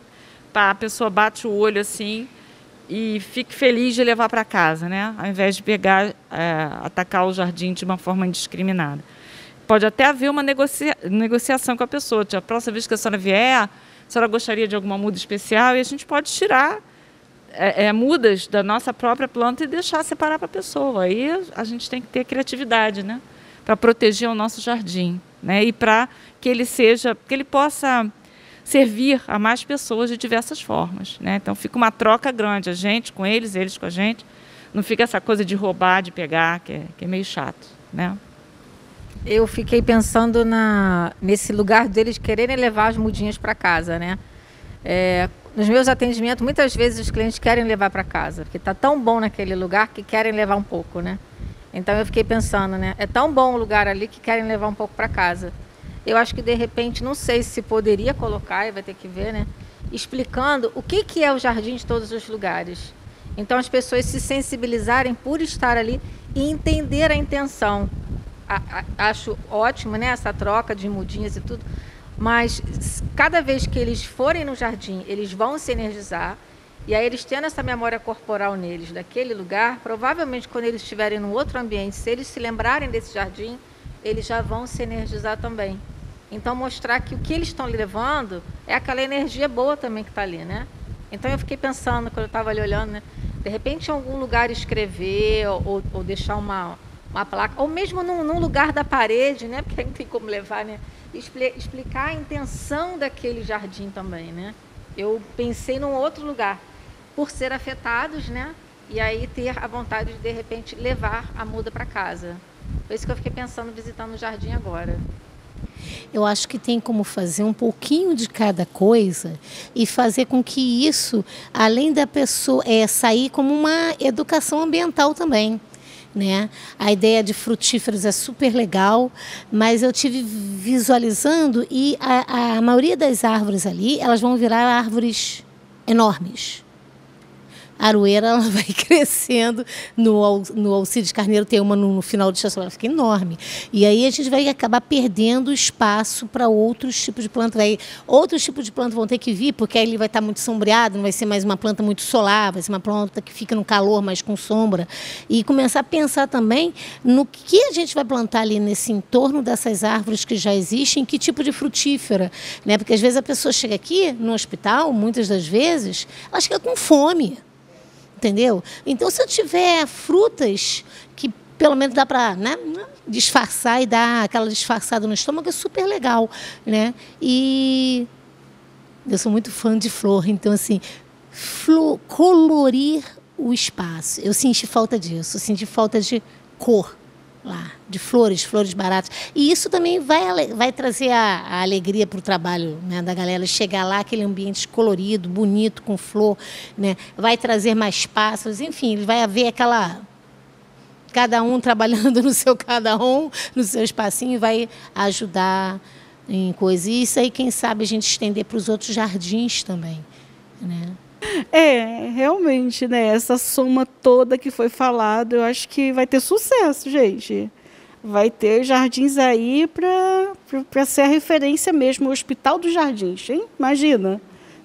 Speaker 3: a pessoa bate o olho assim e fique feliz de levar para casa, né? Ao invés de atacar o jardim de uma forma indiscriminada. Pode até haver uma negociação com a pessoa. A próxima vez que a senhora vier, a senhora gostaria de alguma muda especial, e a gente pode tirar mudas da nossa própria planta e deixar separar para a pessoa. Aí a gente tem que ter criatividade, né? Para proteger o nosso jardim, né? E para que ele possa servir a mais pessoas de diversas formas, né? Então fica uma troca grande, a gente com eles com a gente. Não fica essa coisa de roubar, de pegar, que é meio chato, né?
Speaker 11: Eu fiquei pensando nesse lugar deles quererem levar as mudinhas para casa, né? Nos meus atendimentos, muitas vezes os clientes querem levar para casa, porque está tão bom naquele lugar que querem levar um pouco, né? Então eu fiquei pensando, né? É tão bom o lugar ali que querem levar um pouco para casa. Eu acho que de repente, não sei se poderia colocar, e vai ter que ver, né? Explicando o que é o jardim de todos os lugares. Então as pessoas se sensibilizarem por estar ali e entender a intenção. Acho ótimo, né, essa troca de mudinhas e tudo, mas cada vez que eles forem no jardim, eles vão se energizar, e aí eles tendo essa memória corporal neles, daquele lugar, provavelmente quando eles estiverem num outro ambiente, se eles se lembrarem desse jardim, eles já vão se energizar também. Então mostrar que o que eles estão levando é aquela energia boa também que está ali, né? Então eu fiquei pensando, quando eu estava ali olhando, né, de repente em algum lugar escrever ou deixar uma placa, ou mesmo num lugar da parede, né? Porque não tem como levar, né? Explicar a intenção daquele jardim também, né? Eu pensei num outro lugar, por ser afetados, né? E aí ter a vontade de repente, levar a muda para casa. Foi isso que eu fiquei pensando, visitando o jardim agora.
Speaker 7: Eu acho que tem como fazer um pouquinho de cada coisa e fazer com que isso, além da pessoa, sair como uma educação ambiental também. Né? A ideia de frutíferos é super legal, mas eu tive visualizando e a maioria das árvores ali, elas vão virar árvores enormes. A aroeira ela vai crescendo, no Alcides Carneiro tem uma no final do estacionamento, ela fica enorme. E aí a gente vai acabar perdendo espaço para outros tipos de planta. Outros tipos de planta vão ter que vir, porque aí ele vai estar muito sombreado, não vai ser mais uma planta muito solar, vai ser uma planta que fica no calor, mas com sombra. E começar a pensar também no que a gente vai plantar ali nesse entorno dessas árvores que já existem, que tipo de frutífera. Né? Porque às vezes a pessoa chega aqui no hospital, muitas das vezes, ela chega com fome. Entendeu? Então, se eu tiver frutas que pelo menos dá para, né, disfarçar e dar aquela disfarçada no estômago, é super legal, né? E eu sou muito fã de flor, então, assim, colorir o espaço. Eu senti falta disso, eu senti falta de cor lá, de flores baratas. E isso também vai trazer a alegria para o trabalho, né, da galera, chegar lá, aquele ambiente colorido, bonito, com flor, né, vai trazer mais pássaros, enfim, vai haver cada um trabalhando no seu espacinho, vai ajudar em coisa. E isso aí, quem sabe, a gente estender para os outros jardins também, né?
Speaker 5: Realmente, né? Essa soma toda que foi falado, eu acho que vai ter sucesso, gente. Vai ter jardins aí para ser a referência mesmo, o Hospital dos Jardins, hein? Imagina.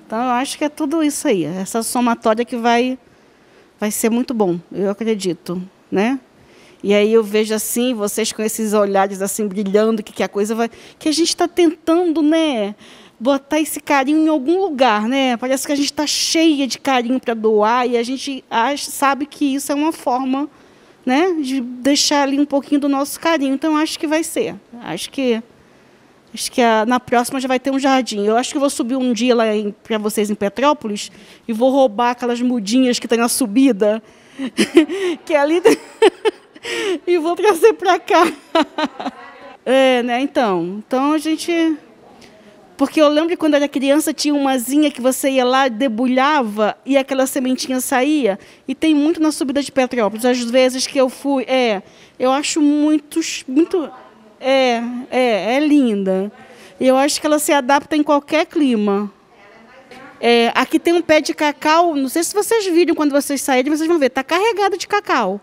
Speaker 5: Então, eu acho que é tudo isso aí, essa somatória que vai ser muito bom, eu acredito, né? E aí eu vejo assim, vocês com esses olhares assim brilhando, que a coisa vai... Que a gente está tentando, né, botar esse carinho em algum lugar, né? Parece que a gente está cheia de carinho para doar e a gente sabe que isso é uma forma, né, de deixar ali um pouquinho do nosso carinho. Então, acho que vai ser. Acho que na próxima já vai ter um jardim. Eu acho que eu vou subir um dia lá para vocês em Petrópolis e vou roubar aquelas mudinhas que tem na subida, que é ali... e vou trazer para cá. Né? Então a gente... Porque eu lembro que quando era criança tinha umazinha que você ia lá, debulhava e aquela sementinha saía. E tem muito na subida de Petrópolis. Às vezes que eu fui... eu acho muito... É linda. Eu acho que ela se adapta em qualquer clima. Aqui tem um pé de cacau, não sei se vocês viram quando vocês saírem, vocês vão ver, está carregado de cacau.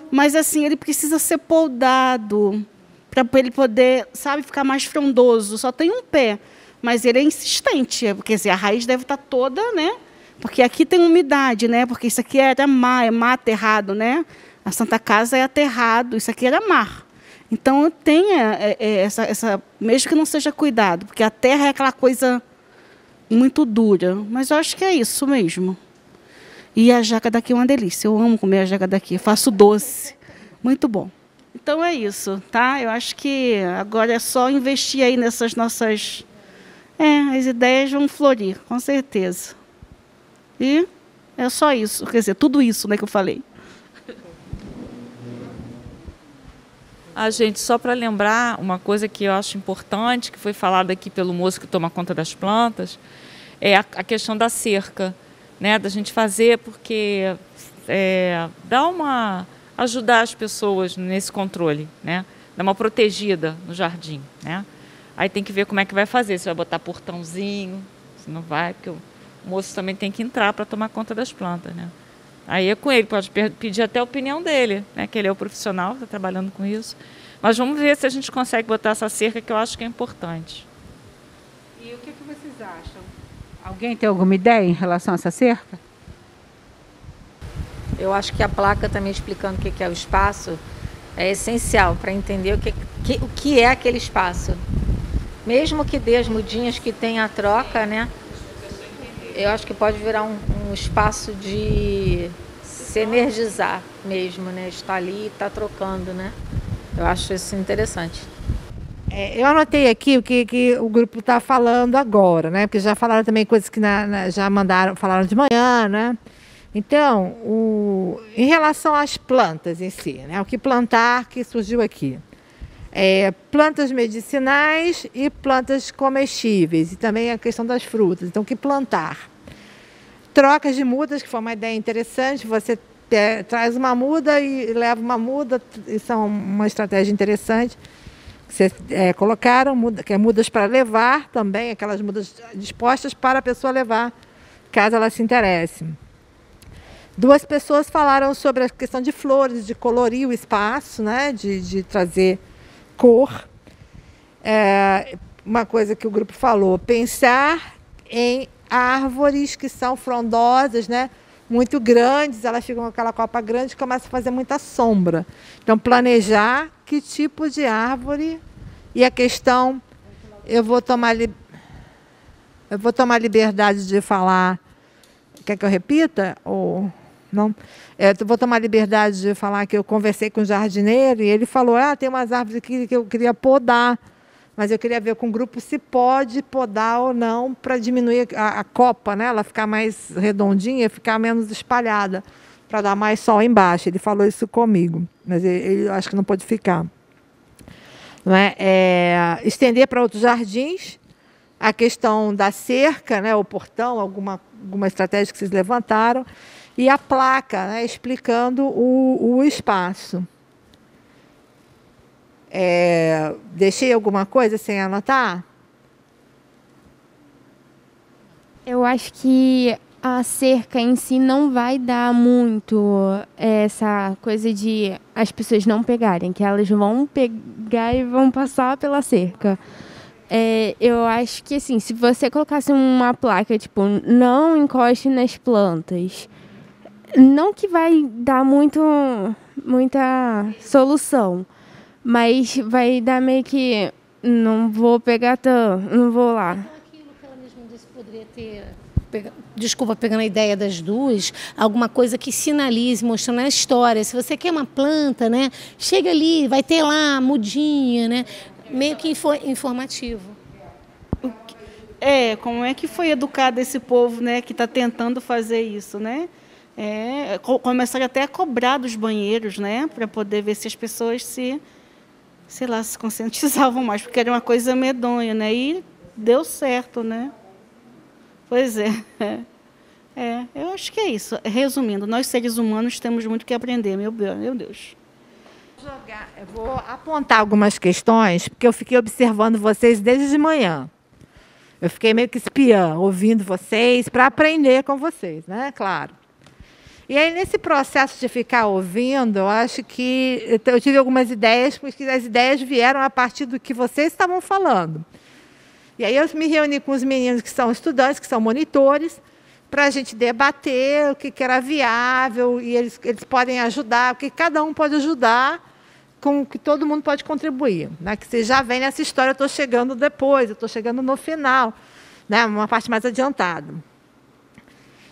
Speaker 5: Mas assim, ele precisa ser podado para ele poder, sabe, ficar mais frondoso. Só tem um pé, mas ele é insistente, quer dizer, a raiz deve estar toda, né? Porque aqui tem umidade, né? Porque isso aqui era mar, é mar aterrado, né? A Santa Casa é aterrado, isso aqui era mar. Então, tenha essa, mesmo que não seja cuidado, porque a terra é aquela coisa muito dura. Mas eu acho que é isso mesmo. E a jaca daqui é uma delícia. Eu amo comer a jaca daqui. Eu faço doce. Muito bom. Então, é isso, tá? Eu acho que agora é só investir aí nessas nossas... as ideias vão florir, com certeza. E é só isso. Quer dizer, tudo isso, né, que eu falei.
Speaker 3: Gente, só para lembrar uma coisa que eu acho importante, que foi falada aqui pelo moço que toma conta das plantas, é a questão da cerca, né? Da gente fazer, porque ajudar as pessoas nesse controle, né? Dar uma protegida no jardim, né? Aí tem que ver como é que vai fazer, se vai botar portãozinho, se não vai, porque o moço também tem que entrar para tomar conta das plantas, né? Aí é com ele, pode pedir até a opinião dele, né? Que ele é o profissional, está trabalhando com isso. Mas vamos ver se a gente consegue botar essa cerca, que eu acho que é importante.
Speaker 1: E o que vocês acham? Alguém tem alguma ideia em relação a essa cerca?
Speaker 11: Eu acho que a placa também explicando o que é o espaço é essencial para entender o que é aquele espaço. Mesmo que dê as mudinhas que tem a troca, né? Eu acho que pode virar um espaço de se energizar mesmo, né? Estar ali e estar trocando, né? Eu acho isso interessante.
Speaker 2: Eu anotei aqui o que o grupo está falando agora, né? Porque já falaram também coisas que já falaram de manhã, né? Então, em relação às plantas em si, né? O que plantar que surgiu aqui. Plantas medicinais e plantas comestíveis, e também a questão das frutas. Então, o que plantar? Trocas de mudas, que foi uma ideia interessante. Você traz uma muda e leva uma muda, isso é uma estratégia interessante. Vocês colocaram mudas para levar também, aquelas mudas dispostas para a pessoa levar, caso ela se interesse. 2 pessoas falaram sobre a questão de flores, de colorir o espaço, né? De trazer cor. Uma coisa que o grupo falou, pensar em árvores que são frondosas, né? Muito grandes, elas ficam com aquela copa grande e começa a fazer muita sombra. Então, planejar que tipo de árvore e a questão... Eu vou tomar liberdade de falar... Quer que eu repita? Ou não? Eu vou tomar liberdade de falar que eu conversei com o jardineiro e ele falou, tem umas árvores aqui que eu queria podar, mas eu queria ver com o grupo se pode podar ou não para diminuir a copa, né? Ela ficar mais redondinha, ficar menos espalhada, para dar mais sol embaixo. Ele falou isso comigo, mas ele acho que não pode ficar. Não é? Estender para outros jardins, a questão da cerca, né? O portão, alguma estratégia que vocês levantaram, e a placa, né? Explicando o espaço. Deixei alguma coisa sem anotar?
Speaker 8: Eu acho que a cerca em si não vai dar muito essa coisa de as pessoas não pegarem, que elas vão pegar e vão passar pela cerca. Eu acho que, assim, se você colocasse uma placa, tipo, não encoste nas plantas, não que vai dar muita solução, mas vai dar meio que não vou pegar tanto, não vou lá.
Speaker 7: Aquilo que ela mesma disse poderia ter, desculpa, pegando a ideia das duas, alguma coisa que sinalize, mostrando a história. Se você quer uma planta, né, chega ali, vai ter lá a mudinha, né, meio que informativo.
Speaker 5: Como é que foi educado esse povo, né, que está tentando fazer isso, né? Começaram até a cobrar dos banheiros, né, para poder ver se as pessoas se conscientizavam mais, porque era uma coisa medonha, né? E deu certo, né? Pois é. Eu acho que é isso. Resumindo, nós seres humanos temos muito que aprender, meu Deus.
Speaker 2: Eu vou apontar algumas questões, porque eu fiquei observando vocês desde de manhã. Eu fiquei meio que espiã, ouvindo vocês, para aprender com vocês, né? Claro. E aí, nesse processo de ficar ouvindo, eu acho que eu tive algumas ideias, porque as ideias vieram a partir do que vocês estavam falando. E aí eu me reuni com os meninos que são estudantes, que são monitores, para a gente debater o que era viável, e eles podem ajudar, o que cada um pode ajudar, com o que todo mundo pode contribuir. Né? Que vocês já vêm nessa história, eu estou chegando depois, eu estou chegando no final, né? Uma parte mais adiantada.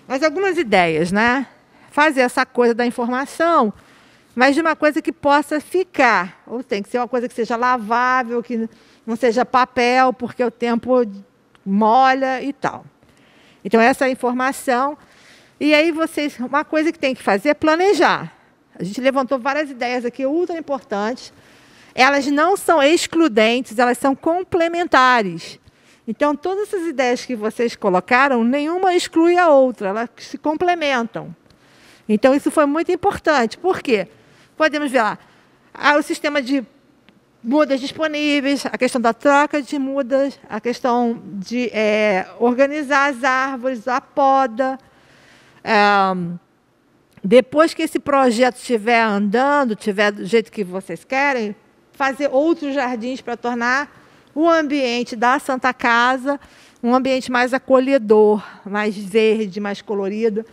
Speaker 2: Mas algumas ideias, né? Fazer essa coisa da informação, mas de uma coisa que possa ficar. Ou tem que ser uma coisa que seja lavável, que não seja papel, porque o tempo molha e tal. Então, essa é a informação. E aí, uma coisa que tem que fazer é planejar. A gente levantou várias ideias aqui ultra importantes. Elas não são excludentes, elas são complementares. Então, todas essas ideias que vocês colocaram, nenhuma exclui a outra, elas se complementam. Então, isso foi muito importante. Por quê? Podemos ver lá o sistema de mudas disponíveis, a questão da troca de mudas, a questão de organizar as árvores, a poda. Depois que esse projeto estiver andando, estiver do jeito que vocês querem, fazer outros jardins para tornar o ambiente da Santa Casa um ambiente mais acolhedor, mais verde, mais colorido,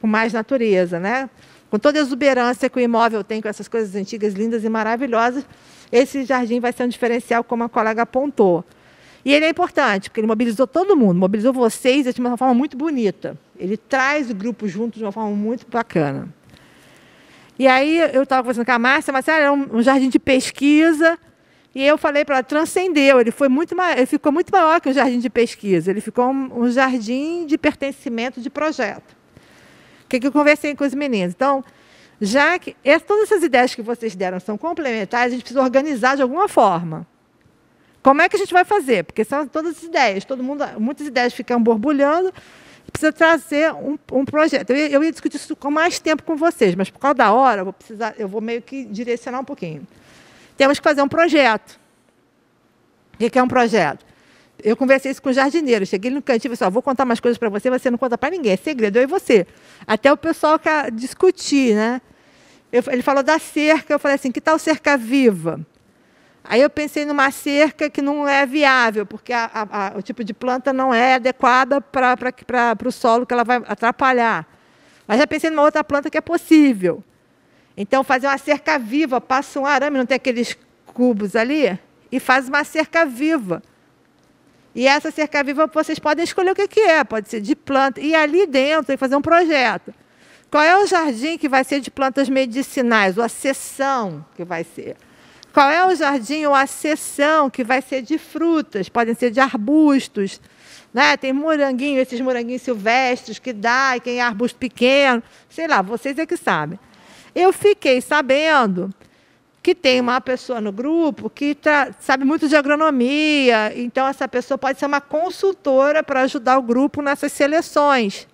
Speaker 2: com mais natureza, né? Com toda a exuberância que o imóvel tem, com essas coisas antigas, lindas e maravilhosas, esse jardim vai ser um diferencial, como a colega apontou. E ele é importante, porque ele mobilizou todo mundo, mobilizou vocês de uma forma muito bonita. Ele traz o grupo junto de uma forma muito bacana. E aí eu estava conversando com a Márcia, mas era um jardim de pesquisa, e eu falei para ela, transcendeu, ele ficou muito maior que um jardim de pesquisa, ele ficou um jardim de pertencimento de projeto. O que eu conversei com os meninos. Então, já que todas essas ideias que vocês deram são complementares, a gente precisa organizar de alguma forma. Como é que a gente vai fazer? Porque são todas as ideias, muitas ideias ficam borbulhando, precisa trazer um projeto. Eu ia discutir isso com mais tempo com vocês, mas por causa da hora, eu vou meio que direcionar um pouquinho. Temos que fazer um projeto. O que é um projeto? Eu conversei isso com o jardineiro, cheguei no cantinho e falei, vou contar umas coisas para você não conta para ninguém, é segredo, eu e você. Até o pessoal discutir, né? Ele falou da cerca, eu falei assim, que tal cerca viva? Aí eu pensei numa cerca que não é viável, porque o tipo de planta não é adequada para o solo, que ela vai atrapalhar. Mas já pensei numa outra planta que é possível. Então, fazer uma cerca viva, passa um arame, não tem aqueles cubos ali, e faz uma cerca viva. E essa cerca viva, vocês podem escolher o que é, pode ser de planta. E ali dentro, tem que fazer um projeto. Qual é o jardim que vai ser de plantas medicinais, ou a seção que vai ser? Qual é o jardim ou a seção que vai ser de frutas? Podem ser de arbustos. Né? Tem moranguinho, esses moranguinhos silvestres que dá, e quem é arbusto pequeno. Sei lá, vocês é que sabem. Eu fiquei sabendo que tem uma pessoa no grupo que sabe muito de agronomia, então essa pessoa pode ser uma consultora para ajudar o grupo nessas seleções,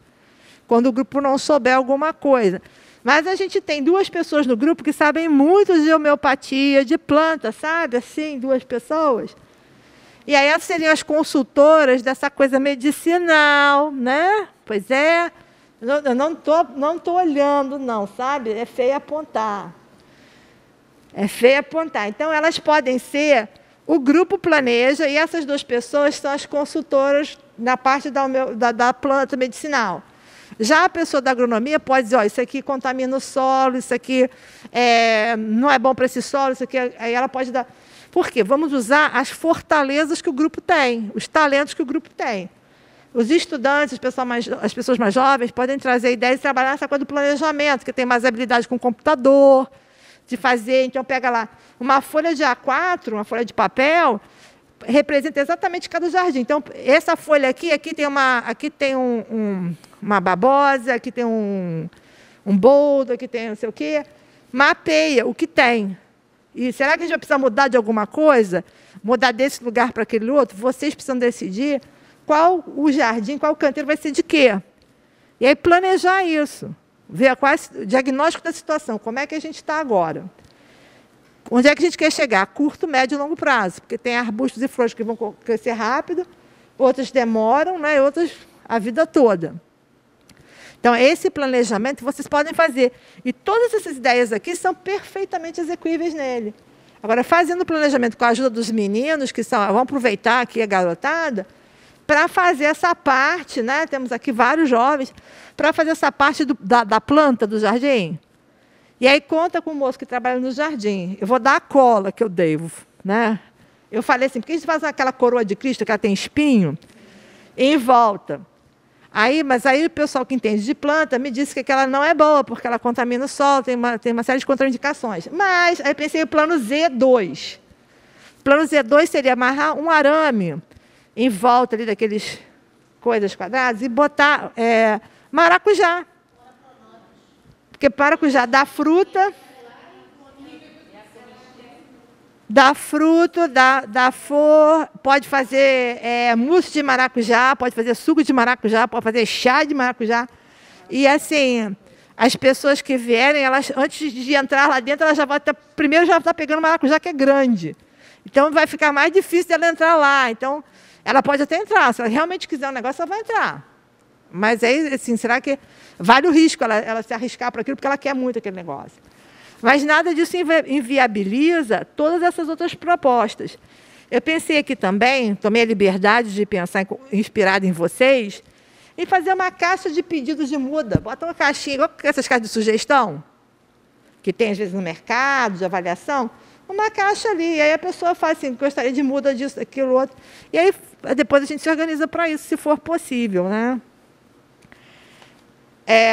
Speaker 2: quando o grupo não souber alguma coisa. Mas a gente tem 2 pessoas no grupo que sabem muito de homeopatia, de planta, sabe? Assim, 2 pessoas. E aí elas seriam as consultoras dessa coisa medicinal, né? Pois é. Eu não tô olhando, não, sabe? É feio apontar. É feio apontar. Então, elas podem ser... O grupo planeja, e essas duas pessoas são as consultoras na parte da planta medicinal. Já a pessoa da agronomia pode dizer, ó, isso aqui contamina o solo, isso aqui não é bom para esse solo, isso aqui... Aí ela pode dar... Por quê? Vamos usar as fortalezas que o grupo tem, os talentos que o grupo tem. Os estudantes, as pessoas mais jovens, podem trazer ideias e trabalhar nessa coisa do planejamento, que tem mais habilidade com o computador, de fazer. Então, pega lá uma folha de A4, uma folha de papel, representa exatamente cada jardim. Então, essa folha aqui tem uma babosa, aqui tem um boldo, aqui tem não sei o quê. Mapeia o que tem. E será que a gente vai precisar mudar de alguma coisa? Mudar desse lugar para aquele outro? Vocês precisam decidir qual o jardim, qual o canteiro vai ser de quê. E aí planejar isso. Ver qual é o diagnóstico da situação. Como é que a gente está agora? Onde é que a gente quer chegar? Curto, médio e longo prazo. Porque tem arbustos e flores que vão crescer rápido, outras demoram, né? Outras a vida toda. Então, esse planejamento vocês podem fazer. E todas essas ideias aqui são perfeitamente execuíveis nele. Agora, fazendo o planejamento com a ajuda dos meninos, que vão aproveitar aqui a garotada, para fazer essa parte, né? Temos aqui vários jovens, para fazer essa parte da planta do jardim. E aí conta com o moço que trabalha no jardim. Eu vou dar a cola que eu devo, né? Eu falei assim, por que a gente faz aquela coroa de Cristo que ela tem espinho em volta? Mas aí o pessoal que entende de planta me disse que ela não é boa, porque ela contamina o solo, tem uma série de contraindicações. Mas aí pensei no plano Z2. O plano Z2 seria amarrar um arame em volta ali daqueles coisas quadradas e botar maracujá. Porque maracujá dá fruta, dá flor, pode fazer mousse de maracujá, pode fazer suco de maracujá, pode fazer chá de maracujá. E assim, as pessoas que vierem, elas, antes de entrar lá dentro, elas primeiro já está pegando maracujá que é grande. Então vai ficar mais difícil dela entrar lá. Então, ela pode até entrar, se ela realmente quiser um negócio, ela vai entrar. Mas aí, assim, será que vale o risco ela se arriscar para aquilo, porque ela quer muito aquele negócio. Mas nada disso inviabiliza todas essas outras propostas. Eu pensei aqui também, tomei a liberdade de pensar, inspirada em vocês, em fazer uma caixa de pedidos de muda. Bota uma caixinha, igual essas caixas de sugestão, que tem às vezes no mercado, de avaliação, uma caixa ali. E aí a pessoa faz assim, gostaria de muda disso, daquilo, outro. E aí depois a gente se organiza para isso, se for possível, né?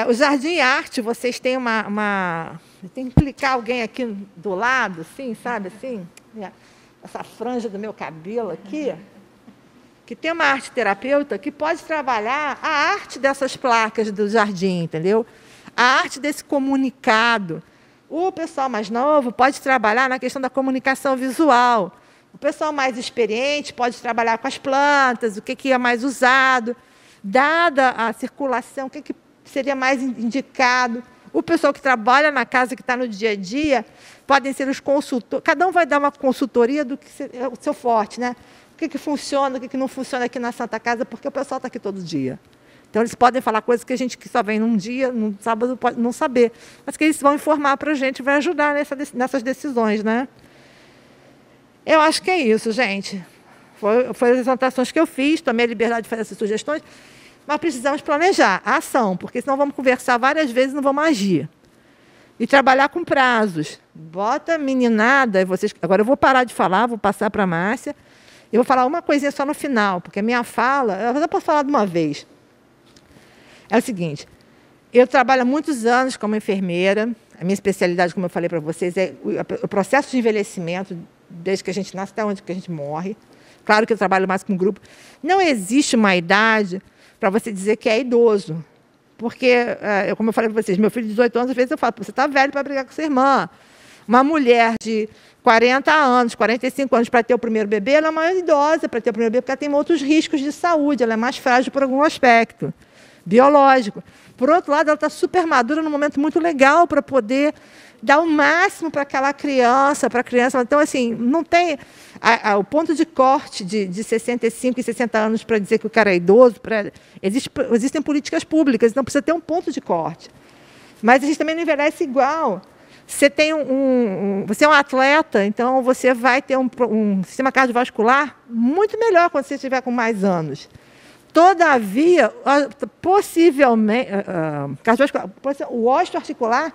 Speaker 2: O Jardim Arte, vocês têm tem que clicar alguém aqui do lado, assim, sabe, assim, essa franja do meu cabelo aqui, que tem uma arte terapeuta que pode trabalhar a arte dessas placas do jardim, entendeu? A arte desse comunicado. O pessoal mais novo pode trabalhar na questão da comunicação visual. O pessoal mais experiente pode trabalhar com as plantas, o que é mais usado, dada a circulação, o que seria mais indicado. O pessoal que trabalha na casa, que está no dia a dia, podem ser os consultores. Cada um vai dar uma consultoria do que é o seu forte, né? O que funciona, o que não funciona aqui na Santa Casa, porque o pessoal está aqui todo dia. Então, eles podem falar coisas que a gente que só vem num dia, num sábado, pode não saber. Mas que eles vão informar para a gente, vai ajudar nessas decisões, né? Eu acho que é isso, gente. Foi as anotações que eu fiz, tomei a liberdade de fazer essas sugestões. Mas precisamos planejar a ação, porque senão vamos conversar várias vezes e não vamos agir. E trabalhar com prazos. Bota meninada, vocês... Agora eu vou parar de falar, vou passar para a Márcia. Eu vou falar uma coisinha só no final, porque a minha fala, eu já posso falar de uma vez. É o seguinte, eu trabalho há muitos anos como enfermeira, a minha especialidade, como eu falei para vocês, é o processo de envelhecimento, desde que a gente nasce até onde que a gente morre. Claro que eu trabalho mais com grupo. Não existe uma idade para você dizer que é idoso. Porque, como eu falei para vocês, meu filho de 18 anos, às vezes eu falo, você está velho para brigar com sua irmã. Uma mulher de 40 anos, 45 anos para ter o primeiro bebê, ela é mais idosa para ter o primeiro bebê, porque ela tem outros riscos de saúde, ela é mais frágil por algum aspecto biológico. Por outro lado, ela está super madura num momento muito legal para poder dar o máximo para aquela criança, Então, assim, não tem... o ponto de corte de 65 e 60 anos para dizer que o cara é idoso, existem políticas públicas, então precisa ter um ponto de corte. Mas a gente também não envelhece igual. Você é um atleta, então você vai ter um sistema cardiovascular muito melhor quando você estiver com mais anos. Todavia, possivelmente, o osteoarticular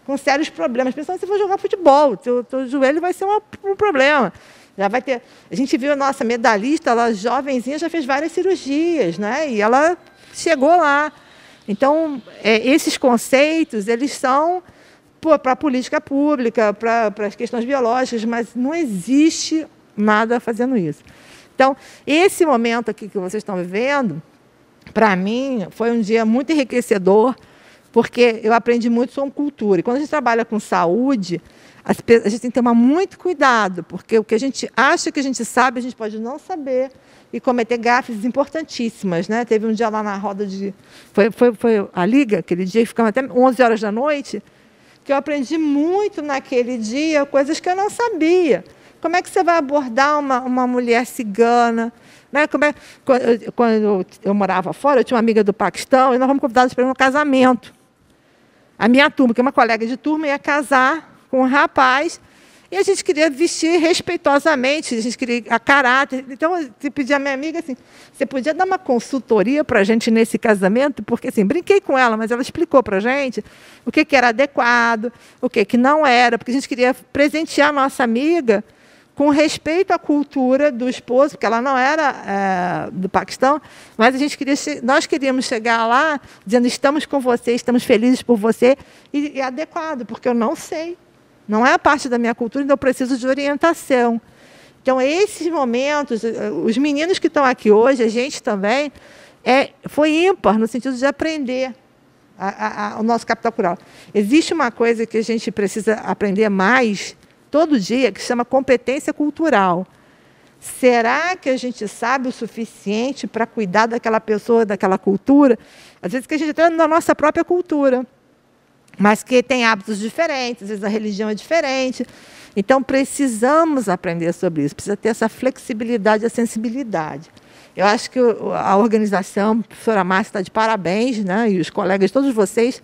Speaker 2: com sérios problemas, principalmente se for jogar futebol, teu joelho vai ser um problema. Já vai ter. A gente viu a nossa medalhista, ela jovenzinha, já fez várias cirurgias, né? E ela chegou lá. Então, esses conceitos, eles são para a política pública, para as questões biológicas, mas não existe nada fazendo isso. Então, esse momento aqui que vocês estão vivendo, para mim, foi um dia muito enriquecedor, porque eu aprendi muito sobre cultura. E quando a gente trabalha com saúde, a gente tem que tomar muito cuidado, porque o que a gente acha que a gente sabe, a gente pode não saber e cometer gafes importantíssimas, né? Teve um dia lá na roda foi a Liga, aquele dia, que ficamos até 11 horas da noite, que eu aprendi muito naquele dia, coisas que eu não sabia. Como é que você vai abordar uma mulher cigana? Né? Quando eu morava fora, eu tinha uma amiga do Paquistão, e nós fomos convidados para ir no casamento. A minha turma, que é uma colega de turma, ia casar com um rapaz, e a gente queria vestir respeitosamente, a gente queria a caráter. Então, eu pedi à minha amiga assim, você podia dar uma consultoria para a gente nesse casamento? Porque, assim, brinquei com ela, mas ela explicou para a gente o que era adequado, o que não era, porque a gente queria presentear a nossa amiga com respeito à cultura do esposo, porque ela não era do Paquistão, mas nós queríamos chegar lá dizendo, estamos com você, estamos felizes por você, e adequado, porque eu não sei. Não é a parte da minha cultura, então eu preciso de orientação. Então, esses momentos, os meninos que estão aqui hoje, a gente também, foi ímpar no sentido de aprender o nosso capital cultural. Existe uma coisa que a gente precisa aprender mais todo dia, que se chama competência cultural. Será que a gente sabe o suficiente para cuidar daquela pessoa, daquela cultura? Às vezes que a gente está na nossa própria cultura, mas que tem hábitos diferentes, às vezes a religião é diferente. Então, precisamos aprender sobre isso, precisa ter essa flexibilidade, a sensibilidade. Eu acho que a organização, a professora Márcia, está de parabéns, né? E os colegas, todos vocês,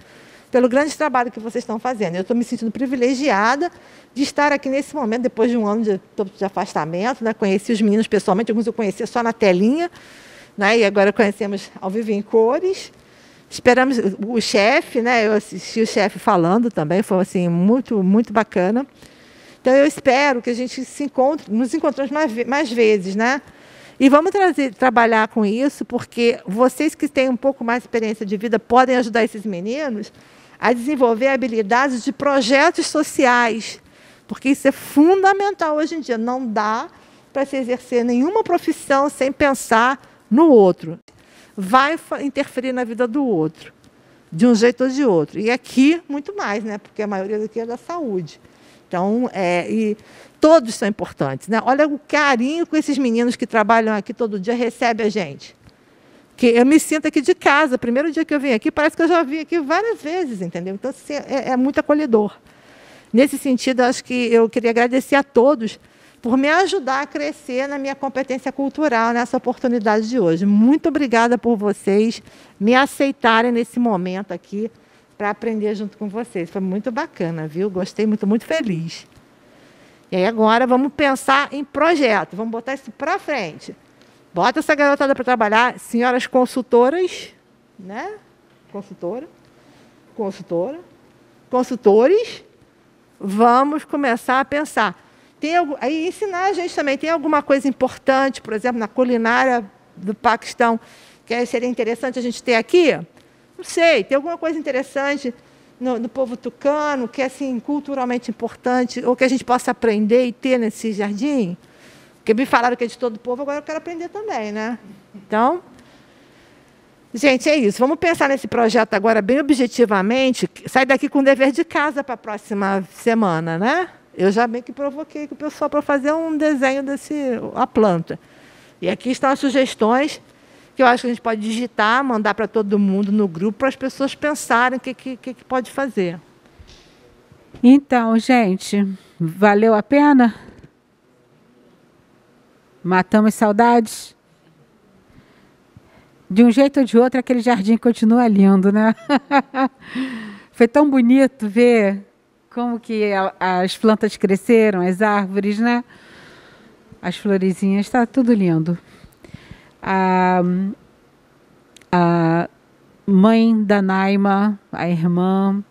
Speaker 2: pelo grande trabalho que vocês estão fazendo. Eu estou me sentindo privilegiada de estar aqui nesse momento, depois de um ano de afastamento, né? Conheci os meninos pessoalmente, alguns eu conhecia só na telinha, né? E agora conhecemos ao vivo em cores. Esperamos o chefe, né? Eu assisti o chefe falando também, foi assim, muito, muito bacana. Então, eu espero que a gente nos encontremos mais vezes, né? E vamos trabalhar com isso, porque vocês que têm um pouco mais de experiência de vida podem ajudar esses meninos a desenvolver habilidades de projetos sociais, porque isso é fundamental hoje em dia. Não dá para se exercer nenhuma profissão sem pensar no outro. Vai interferir na vida do outro, de um jeito ou de outro. E aqui, muito mais, né? Porque a maioria daqui é da saúde. Então, e todos são importantes, né? Olha o carinho que esses meninos que trabalham aqui todo dia recebem a gente. Que eu me sinto aqui de casa. Primeiro dia que eu vim aqui, parece que eu já vim aqui várias vezes, entendeu? Então, assim, é muito acolhedor. Nesse sentido, acho que eu queria agradecer a todos por me ajudar a crescer na minha competência cultural nessa oportunidade de hoje. Muito obrigada por vocês me aceitarem nesse momento aqui para aprender junto com vocês. Foi muito bacana, viu? Gostei muito, muito feliz. E aí agora vamos pensar em projeto, vamos botar isso para frente. Bota essa garotada para trabalhar, senhoras consultoras, né? Consultores, vamos começar a pensar. Aí ensinar a gente também. Tem alguma coisa importante, por exemplo, na culinária do Paquistão, que seria interessante a gente ter aqui? Não sei, tem alguma coisa interessante no povo tucano, que é assim, culturalmente importante, ou que a gente possa aprender e ter nesse jardim? Porque me falaram que é de todo o povo, agora eu quero aprender também, né? Então, gente, é isso. Vamos pensar nesse projeto agora bem objetivamente. Sai daqui com o dever de casa para a próxima semana, né? Eu já bem que provoquei o pessoal para fazer um desenho a planta. E aqui estão as sugestões que eu acho que a gente pode digitar, mandar para todo mundo no grupo, para as pessoas pensarem o que pode fazer.
Speaker 1: Então, gente, valeu a pena? Matamos saudades? De um jeito ou de outro, aquele jardim continua lindo, né? Foi tão bonito ver como que as plantas cresceram, as árvores, né? As florezinhas, está tudo lindo. A mãe da Naima, a irmã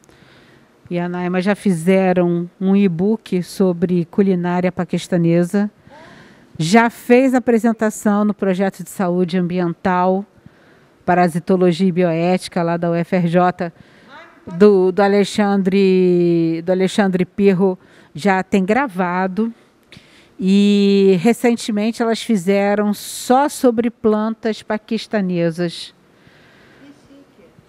Speaker 1: e a Naima já fizeram um e-book sobre culinária paquistanesa. Já fez apresentação no projeto de saúde ambiental, parasitologia e bioética, lá da UFRJ, do Alexandre Pirro, já tem gravado. E recentemente elas fizeram só sobre plantas paquistanesas.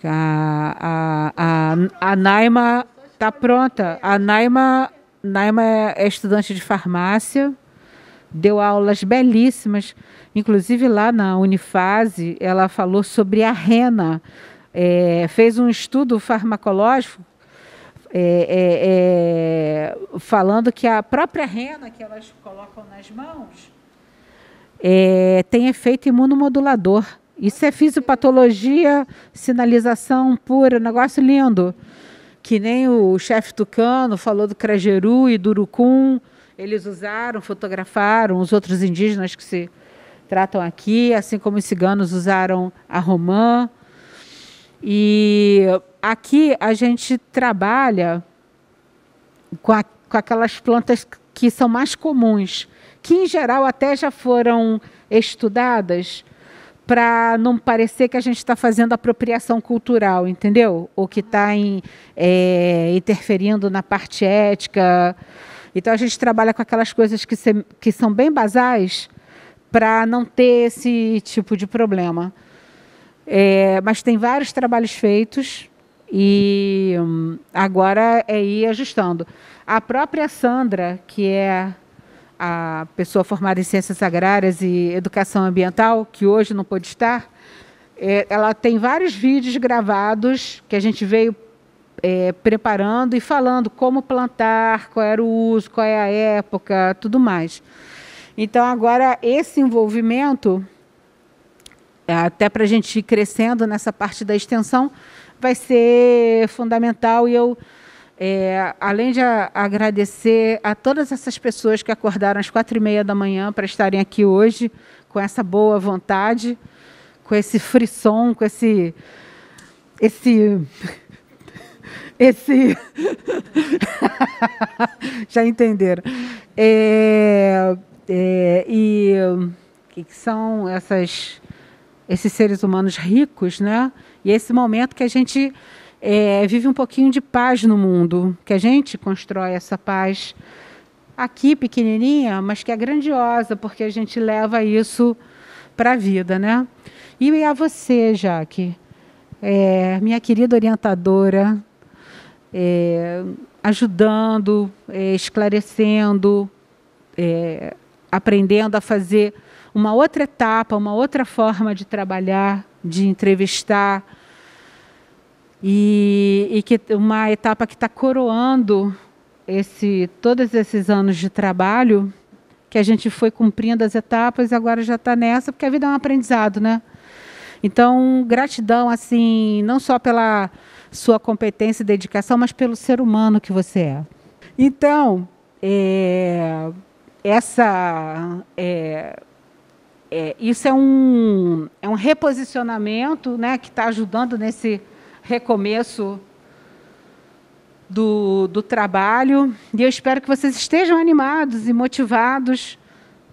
Speaker 1: A Naima está pronta. A Naima é estudante de farmácia, deu aulas belíssimas, inclusive lá na Unifase, ela falou sobre a rena, fez um estudo farmacológico, falando que a própria rena que elas colocam nas mãos tem efeito imunomodulador. Isso é fisiopatologia, sinalização pura, negócio lindo. Que nem o chefe Tucano falou do crajeru e do urucum. Eles usaram, fotografaram os outros indígenas que se tratam aqui, assim como os ciganos usaram a romã. E aqui a gente trabalha com aquelas plantas que são mais comuns, que em geral até já foram estudadas, para não parecer que a gente está fazendo apropriação cultural, entendeu? Ou que está interferindo na parte ética. Então, a gente trabalha com aquelas coisas que são bem basais para não ter esse tipo de problema. Mas tem vários trabalhos feitos e agora é ir ajustando. A própria Sandra, que é a pessoa formada em Ciências Agrárias e Educação Ambiental, que hoje não pôde estar, ela tem vários vídeos gravados que a gente veio preparando e falando como plantar, qual era o uso, qual é a época, tudo mais. Então, agora, esse envolvimento, até para a gente ir crescendo nessa parte da extensão, vai ser fundamental. E eu, além de agradecer a todas essas pessoas que acordaram às 4h30 da manhã para estarem aqui hoje, com essa boa vontade, com esse frisson, com esse já entenderam. Que são esses seres humanos ricos, né? E esse momento que a gente vive um pouquinho de paz no mundo, que a gente constrói essa paz aqui, pequenininha, mas que é grandiosa, porque a gente leva isso para a vida, né? E a você, Jaque, minha querida orientadora, ajudando, esclarecendo, aprendendo a fazer uma outra etapa, uma outra forma de trabalhar, de entrevistar, e que uma etapa que está coroando todos esses anos de trabalho, que a gente foi cumprindo as etapas e agora já está nessa, porque a vida é um aprendizado, né? Então, gratidão, assim, não só pela sua competência e dedicação, mas pelo ser humano que você é. Então, isso é um reposicionamento, né, que está ajudando nesse recomeço do trabalho. E eu espero que vocês estejam animados e motivados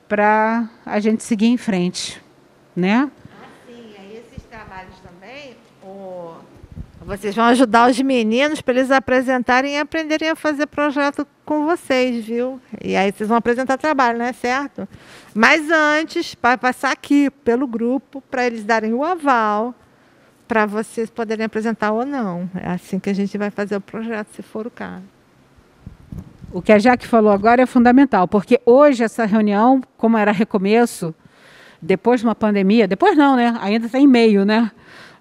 Speaker 1: para a gente seguir em frente, né?
Speaker 2: Vocês vão ajudar os meninos para eles apresentarem e aprenderem a fazer projeto com vocês, viu? E aí vocês vão apresentar trabalho, né? Certo? Mas antes, vai passar aqui pelo grupo para eles darem o aval para vocês poderem apresentar ou não. É assim que a gente vai fazer o projeto, se for o caso.
Speaker 1: O que a Jaque falou agora é fundamental, porque hoje essa reunião, como era recomeço, depois de uma pandemia, depois não, né? Ainda está em meio, né?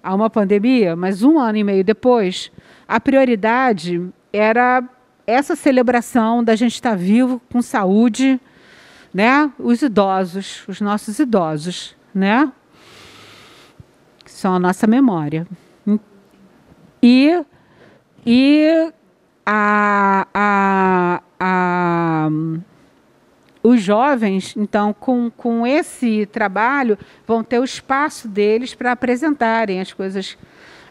Speaker 1: Há uma pandemia, mas 1 ano e meio depois, a prioridade era essa celebração da gente estar vivo, com saúde, né? Os idosos, os nossos idosos, né? Que são a nossa memória. E os jovens, então, com esse trabalho, vão ter o espaço deles para apresentarem as coisas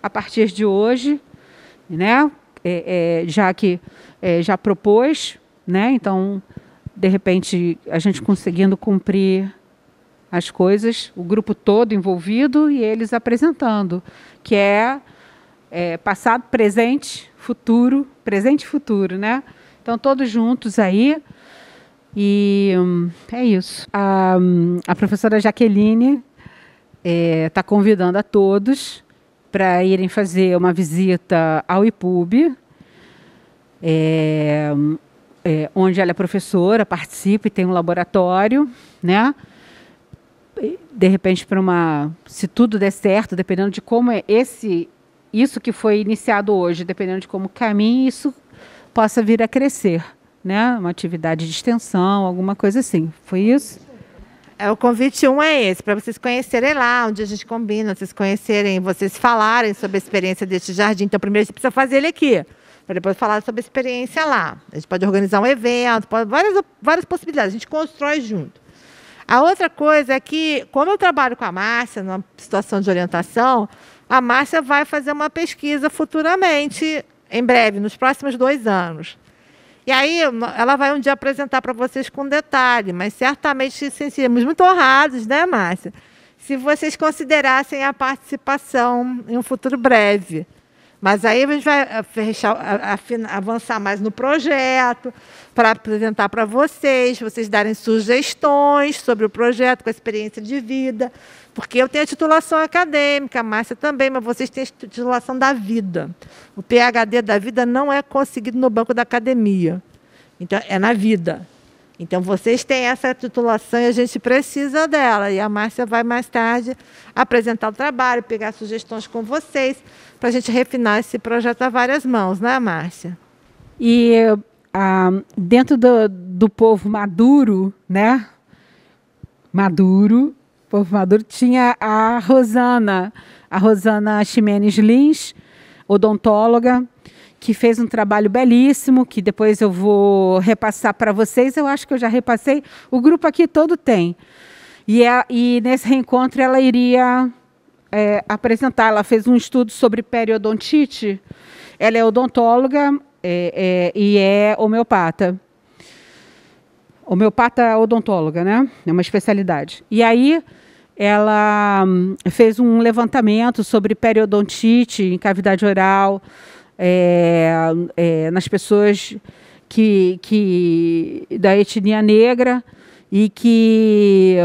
Speaker 1: a partir de hoje, né? Já que já propôs, né? Então, de repente, a gente conseguindo cumprir as coisas, o grupo todo envolvido e eles apresentando, que é passado, presente e futuro, né? Então, todos juntos aí. E é isso. A professora Jaqueline está convidando a todos para irem fazer uma visita ao IPUB, onde ela é professora, participa e tem um laboratório, né? De repente, se tudo der certo, dependendo de como isso que foi iniciado hoje, dependendo de como caminha, isso possa vir a crescer, né? Uma atividade de extensão, alguma coisa assim. Foi isso?
Speaker 2: O convite 1 é esse, para vocês conhecerem lá, onde a gente combina, vocês conhecerem, vocês falarem sobre a experiência deste jardim. Então, primeiro a gente precisa fazer ele aqui, para depois falar sobre a experiência lá. A gente pode organizar um evento, várias possibilidades, a gente constrói junto. A outra coisa é que, como eu trabalho com a Márcia, numa situação de orientação, a Márcia vai fazer uma pesquisa futuramente, em breve, nos próximos 2 anos. E aí ela vai um dia apresentar para vocês com detalhe, mas certamente seríamos muito honrados, né, Márcia? Se vocês considerassem a participação em um futuro breve. Mas aí a gente vai avançar mais no projeto, para apresentar para vocês darem sugestões sobre o projeto, com a experiência de vida, porque eu tenho a titulação acadêmica, a Márcia também, mas vocês têm a titulação da vida. O PhD da vida não é conseguido no banco da academia, então é na vida. Então, vocês têm essa titulação e a gente precisa dela. E a Márcia vai, mais tarde, apresentar o trabalho, pegar sugestões com vocês, para a gente refinar esse projeto a várias mãos, né, Márcia?
Speaker 1: E dentro do povo maduro, né? Povo maduro, tinha a Rosana Ximenes Lins, odontóloga, que fez um trabalho belíssimo, que depois eu vou repassar para vocês. Eu acho que eu já repassei. O grupo aqui todo tem. E nesse reencontro ela iria apresentar. Ela fez um estudo sobre periodontite. Ela é odontóloga e é homeopata. Homeopata odontóloga, né? É uma especialidade. E aí ela fez um levantamento sobre periodontite em cavidade oral, nas pessoas da etnia negra, e que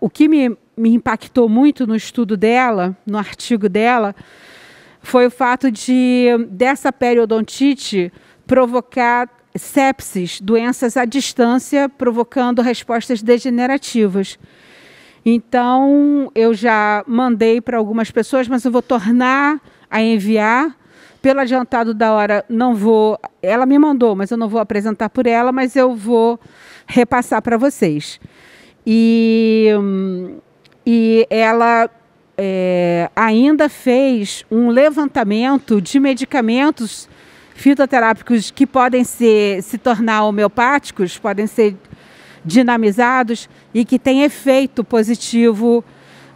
Speaker 1: o que me impactou muito no estudo dela, no artigo dela, foi o fato dessa periodontite provocar sepsis, doenças à distância, provocando respostas degenerativas. Então, eu já mandei para algumas pessoas, mas eu vou tornar a enviar. Pelo adiantado da hora, não vou... Ela me mandou, mas eu não vou apresentar por ela, mas eu vou repassar para vocês. E ela ainda fez um levantamento de medicamentos fitoterápicos que podem se tornar homeopáticos, podem ser dinamizados e que têm efeito positivo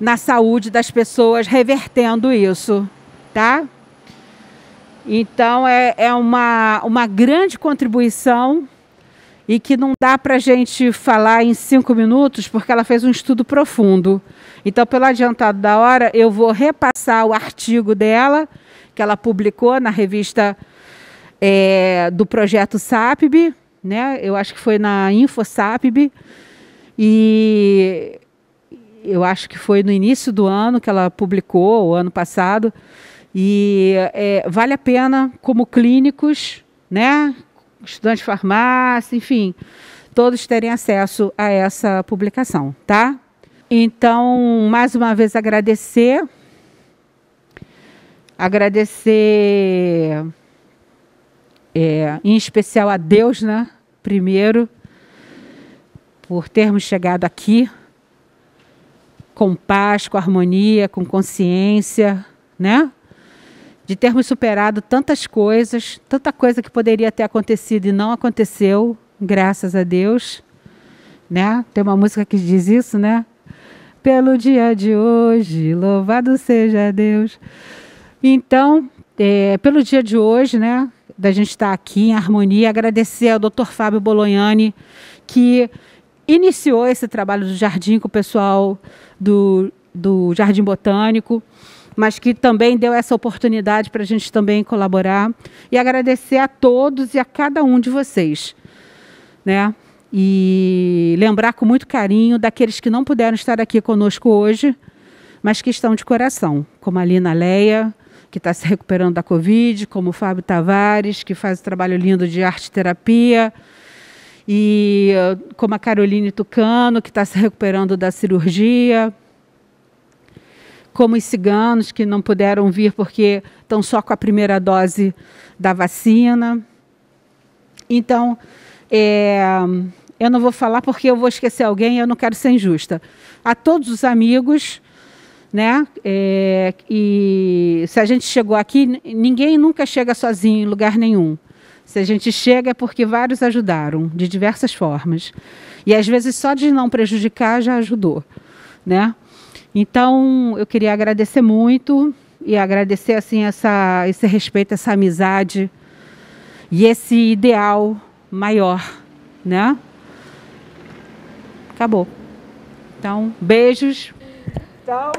Speaker 1: na saúde das pessoas, revertendo isso, tá? Então, é uma grande contribuição e que não dá para a gente falar em 5 minutos, porque ela fez um estudo profundo. Então, pelo adiantado da hora, eu vou repassar o artigo dela, que ela publicou na revista do projeto SAPB, né? Eu acho que foi na InfoSAPB, e eu acho que foi no início do ano que ela publicou, o ano passado. E vale a pena, como clínicos, né, estudantes de farmácia, enfim, todos terem acesso a essa publicação, tá? Então, mais uma vez agradecer em especial a Deus, né? Primeiro, por termos chegado aqui com paz, com harmonia, com consciência, né? De termos superado tantas coisas, tanta coisa que poderia ter acontecido e não aconteceu, graças a Deus, né? Tem uma música que diz isso, né? Pelo dia de hoje, louvado seja Deus. Então, pelo dia de hoje, né? Da gente estar aqui em harmonia, agradecer ao Dr. Fábio Bolognani, que iniciou esse trabalho do jardim com o pessoal do Jardim Botânico, mas que também deu essa oportunidade para a gente também colaborar. E agradecer a todos e a cada um de vocês, né? E lembrar com muito carinho daqueles que não puderam estar aqui conosco hoje, mas que estão de coração, como a Lina Leia, que está se recuperando da Covid, como o Fábio Tavares, que faz um trabalho lindo de arte-terapia, e como a Caroline Tucano, que está se recuperando da cirurgia, como os ciganos, que não puderam vir porque estão só com a primeira dose da vacina. Então, eu não vou falar porque eu vou esquecer alguém e eu não quero ser injusta. A todos os amigos, né? E se a gente chegou aqui, ninguém nunca chega sozinho em lugar nenhum. Se a gente chega é porque vários ajudaram, de diversas formas. E às vezes só de não prejudicar já ajudou, né? Então, eu queria agradecer muito e agradecer assim, esse respeito, essa amizade e esse ideal maior, né? Acabou. Então, beijos. Então...